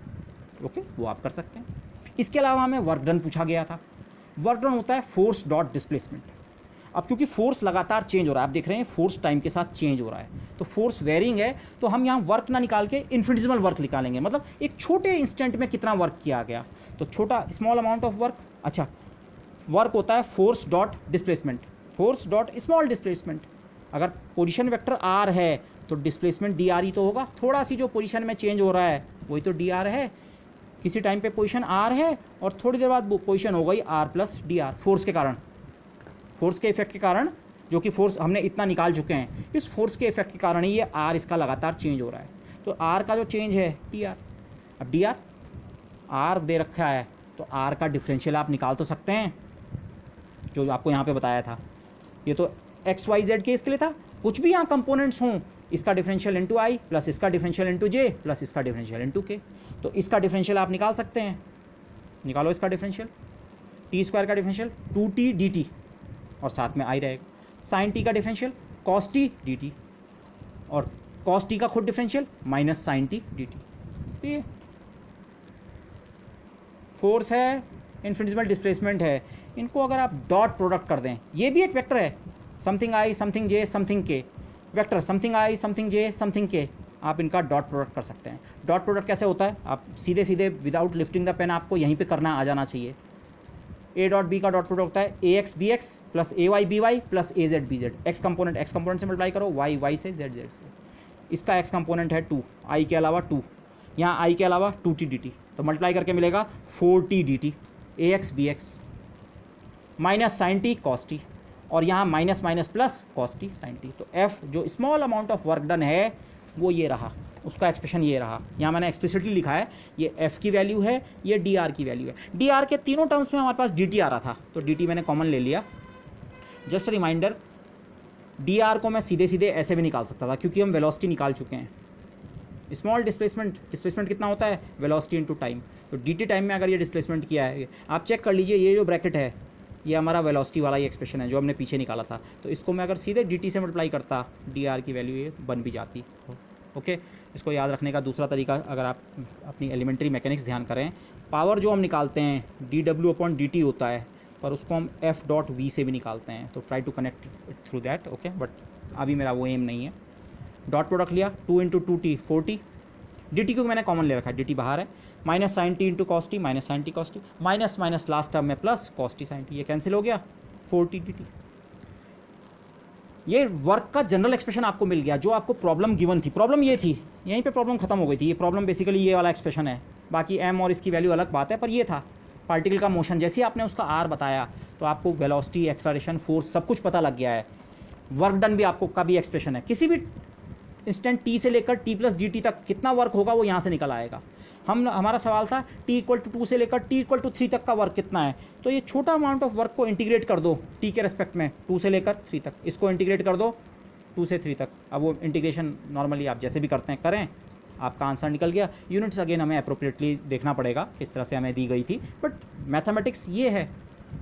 ओके, वो आप कर सकते हैं। इसके अलावा हमें वर्क डन पूछा गया था। वर्क डन होता है फोर्स डॉट डिस्प्लेसमेंट। अब क्योंकि फोर्स लगातार चेंज हो रहा है, आप देख रहे हैं फोर्स टाइम के साथ चेंज हो रहा है, तो फोर्स वेरिंग है, तो हम यहाँ वर्क ना निकाल के इन्फिनिटेसिमल वर्क निकालेंगे, मतलब एक छोटे इंस्टेंट में कितना वर्क किया गया, तो छोटा स्मॉल अमाउंट ऑफ वर्क। अच्छा, वर्क होता है force dot displacement, force dot small displacement. अगर पोजीशन वेक्टर आर है तो डिस्प्लेसमेंट डी आर ही तो होगा, थोड़ा सी जो पोजीशन में चेंज हो रहा है वही तो डी आर है। किसी टाइम पे पोजीशन आर है और थोड़ी देर बाद पोजीशन हो गई r plus d r, force के कारण, फोर्स के इफेक्ट के कारण, जो कि फोर्स हमने इतना निकाल चुके हैं, इस फोर्स के इफेक्ट के कारण ही ये आर इसका लगातार चेंज हो रहा है, तो आर का जो चेंज है टी आर। अब डी आर आर दे रखा है तो आर का डिफरेंशियल आप निकाल तो सकते हैं, जो आपको यहाँ पे बताया था। ये तो एक्स वाई जेड केस के लिए था, कुछ भी यहाँ कंपोनेंट्स हों, इसका डिफरेंशियल इंटू आई प्लस इसका डिफरेंशियल इंटू जे प्लस इसका डिफरेंशियल इंटू के, तो इसका डिफरेंशियल आप निकाल सकते हैं, निकालो इसका डिफरेंशियल। टी स्क्वायर का डिफरेंशियल 2t dt और साथ में आई रहेगा, साइन टी का differential cos t d t, और कॉस टी का खुद differential minus sine t d T. ये फोर्स है, इन्फिनिटेसिमल डिस्प्लेसमेंट है, इनको अगर आप डॉट प्रोडक्ट कर दें, ये भी एक वेक्टर है, something I something J something K, vector something I something J something K, आप इनका डॉट प्रोडक्ट कर सकते हैं। डॉट प्रोडक्ट कैसे होता है, आप सीधे सीधे विदाउट लिफ्टिंग द पेन आपको यहीं पे करना आ जाना चाहिए। ए डॉट बी का डॉट प्रोडक्ट होता है A X B X plus A Y B Y plus A Z B Z. X component से मल्टीप्लाई करो, वाई वाई से, जेड जेड से। इसका एक्स कंपोनेंट है 2, आई के अलावा 2, यहाँ आई के अलावा 2t dt, तो मल्टीप्लाई करके मिलेगा 4t dt A X B X minus sine T cos T, और यहाँ minus minus plus cos T sine T. तो एफ जो small amount of work done है वो ये रहा, उसका एक्सप्रेशन ये रहा, यहाँ मैंने एक्सप्लिसिटली लिखा है, ये एफ की वैल्यू है, ये डी आर की वैल्यू है। डी आर के तीनों टर्म्स में हमारे पास डी टी आ रहा था, तो डी टी मैंने कॉमन ले लिया। जस्ट रिमाइंडर, डी आर को मैं सीधे सीधे ऐसे भी निकाल सकता था क्योंकि हम वेलोसिटी निकाल चुके हैं। स्मॉल डिस्प्लेसमेंट कितना होता है, वेलोसिटी इनटू टाइम, तो डी टी टाइम में अगर ये डिस्प्लेसमेंट किया है, आप चेक कर लीजिए, ये जो ब्रैकेट है ये हमारा वेलोसिटी वाला ही एक्सप्रेशन है जो हमने पीछे निकाला था, तो इसको मैं अगर सीधे डी टी से मल्टीप्लाई करता, डी आर की वैल्यू ये बन भी जाती। ओके, इसको याद रखने का दूसरा तरीका, अगर आप अपनी एलिमेंट्री मैकेनिक्स ध्यान करें, पावर जो हम निकालते हैं D W upon d T होता है, पर उसको हम एफ डॉट वी से भी निकालते हैं, तो try to connect it through that. Okay, but अभी मेरा वो एम नहीं है। डॉट प्रोडक्ट लिया, 2 into 2t 4t, D T को मैंने कॉमन ले रखा है, डी टी बाहर है, minus sine T into cos T, minus sine T cos T, minus minus last term में plus cos T sine T, ये कैंसिल हो गया, 4t डी टी। ये वर्क का जनरल एक्सप्रेशन आपको मिल गया, जो आपको प्रॉब्लम गिवन थी। प्रॉब्लम ये थी, यहीं पे प्रॉब्लम खत्म हो गई थी। ये प्रॉब्लम बेसिकली ये वाला एक्सप्रेशन है, बाकी एम और इसकी वैल्यू अलग बात है, पर ये था पार्टिकल का मोशन। जैसे ही आपने उसका आर बताया तो आपको वेलोसिटी, एक्सेलरेशन, फोर्स सब कुछ पता लग गया है। वर्क डन भी आपको का भी एक्सप्रेशन है, किसी भी इंस्टेंट टी से लेकर टी प्लस डी टी तक कितना वर्क होगा वो यहाँ से निकल आएगा। हमारा सवाल था टी इक्वल टू 2 से लेकर टी इक्वल टू 3 तक का वर्क कितना है, तो ये छोटा अमाउंट ऑफ वर्क को इंटीग्रेट कर दो टी के रेस्पेक्ट में, 2 से लेकर 3 तक, इसको इंटीग्रेट कर दो 2 से 3 तक। अब वो इंटीग्रेशन नॉर्मली आप जैसे भी करते हैं करें, आपका आंसर निकल गया। यूनिट्स अगेन हमें अप्रोप्रिएटली देखना पड़ेगा, किस तरह से हमें दी गई थी, बट मैथमेटिक्स ये है,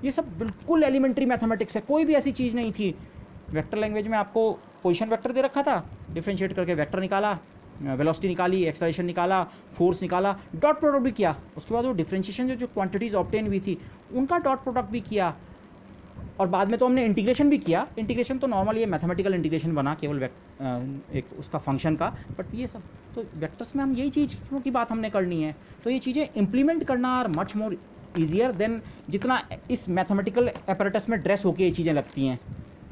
ये सब बिल्कुल एलिमेंट्री मैथमेटिक्स है, कोई भी ऐसी चीज़ नहीं थी। वेक्टर लैंग्वेज में आपको पोजीशन वेक्टर दे रखा था, डिफरेंशिएट करके वेक्टर निकाला, वेलोसिटी निकाली, एक्सेलरेशन निकाला, फोर्स निकाला, डॉट प्रोडक्ट भी किया। उसके बाद वो डिफरेंशिएशन जो क्वांटिटीज़ ऑब्टेन हुई थी उनका डॉट प्रोडक्ट भी किया, और बाद में तो हमने इंटीग्रेशन भी किया। इंटीग्रेशन तो नॉर्मल ये मैथमेटिकल इंटीग्रेशन बना केवल एक उसका फंक्शन का, बट ये सब तो वेक्टर्स में हम यही चीज़ की बात हमने करनी है, तो ये चीज़ें इम्प्लीमेंट करना are much more easier than जितना इस मैथमेटिकल अपैरेटस में ड्रेस होके ये चीज़ें लगती हैं।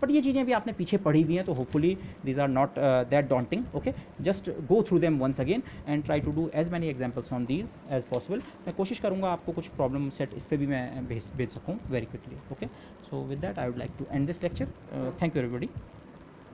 बट ये चीज़ें भी आपने पीछे पढ़ी हुई हैं, तो hopefully these are not that daunting. Okay, just go through them once again and try to do as many examples on these as possible. मैं कोशिश करूँगा आपको कुछ प्रॉब्लम सेट इस पर भी मैं भेज सकूँ very quickly. Okay, so with that I would like to end this lecture. Thank you everybody.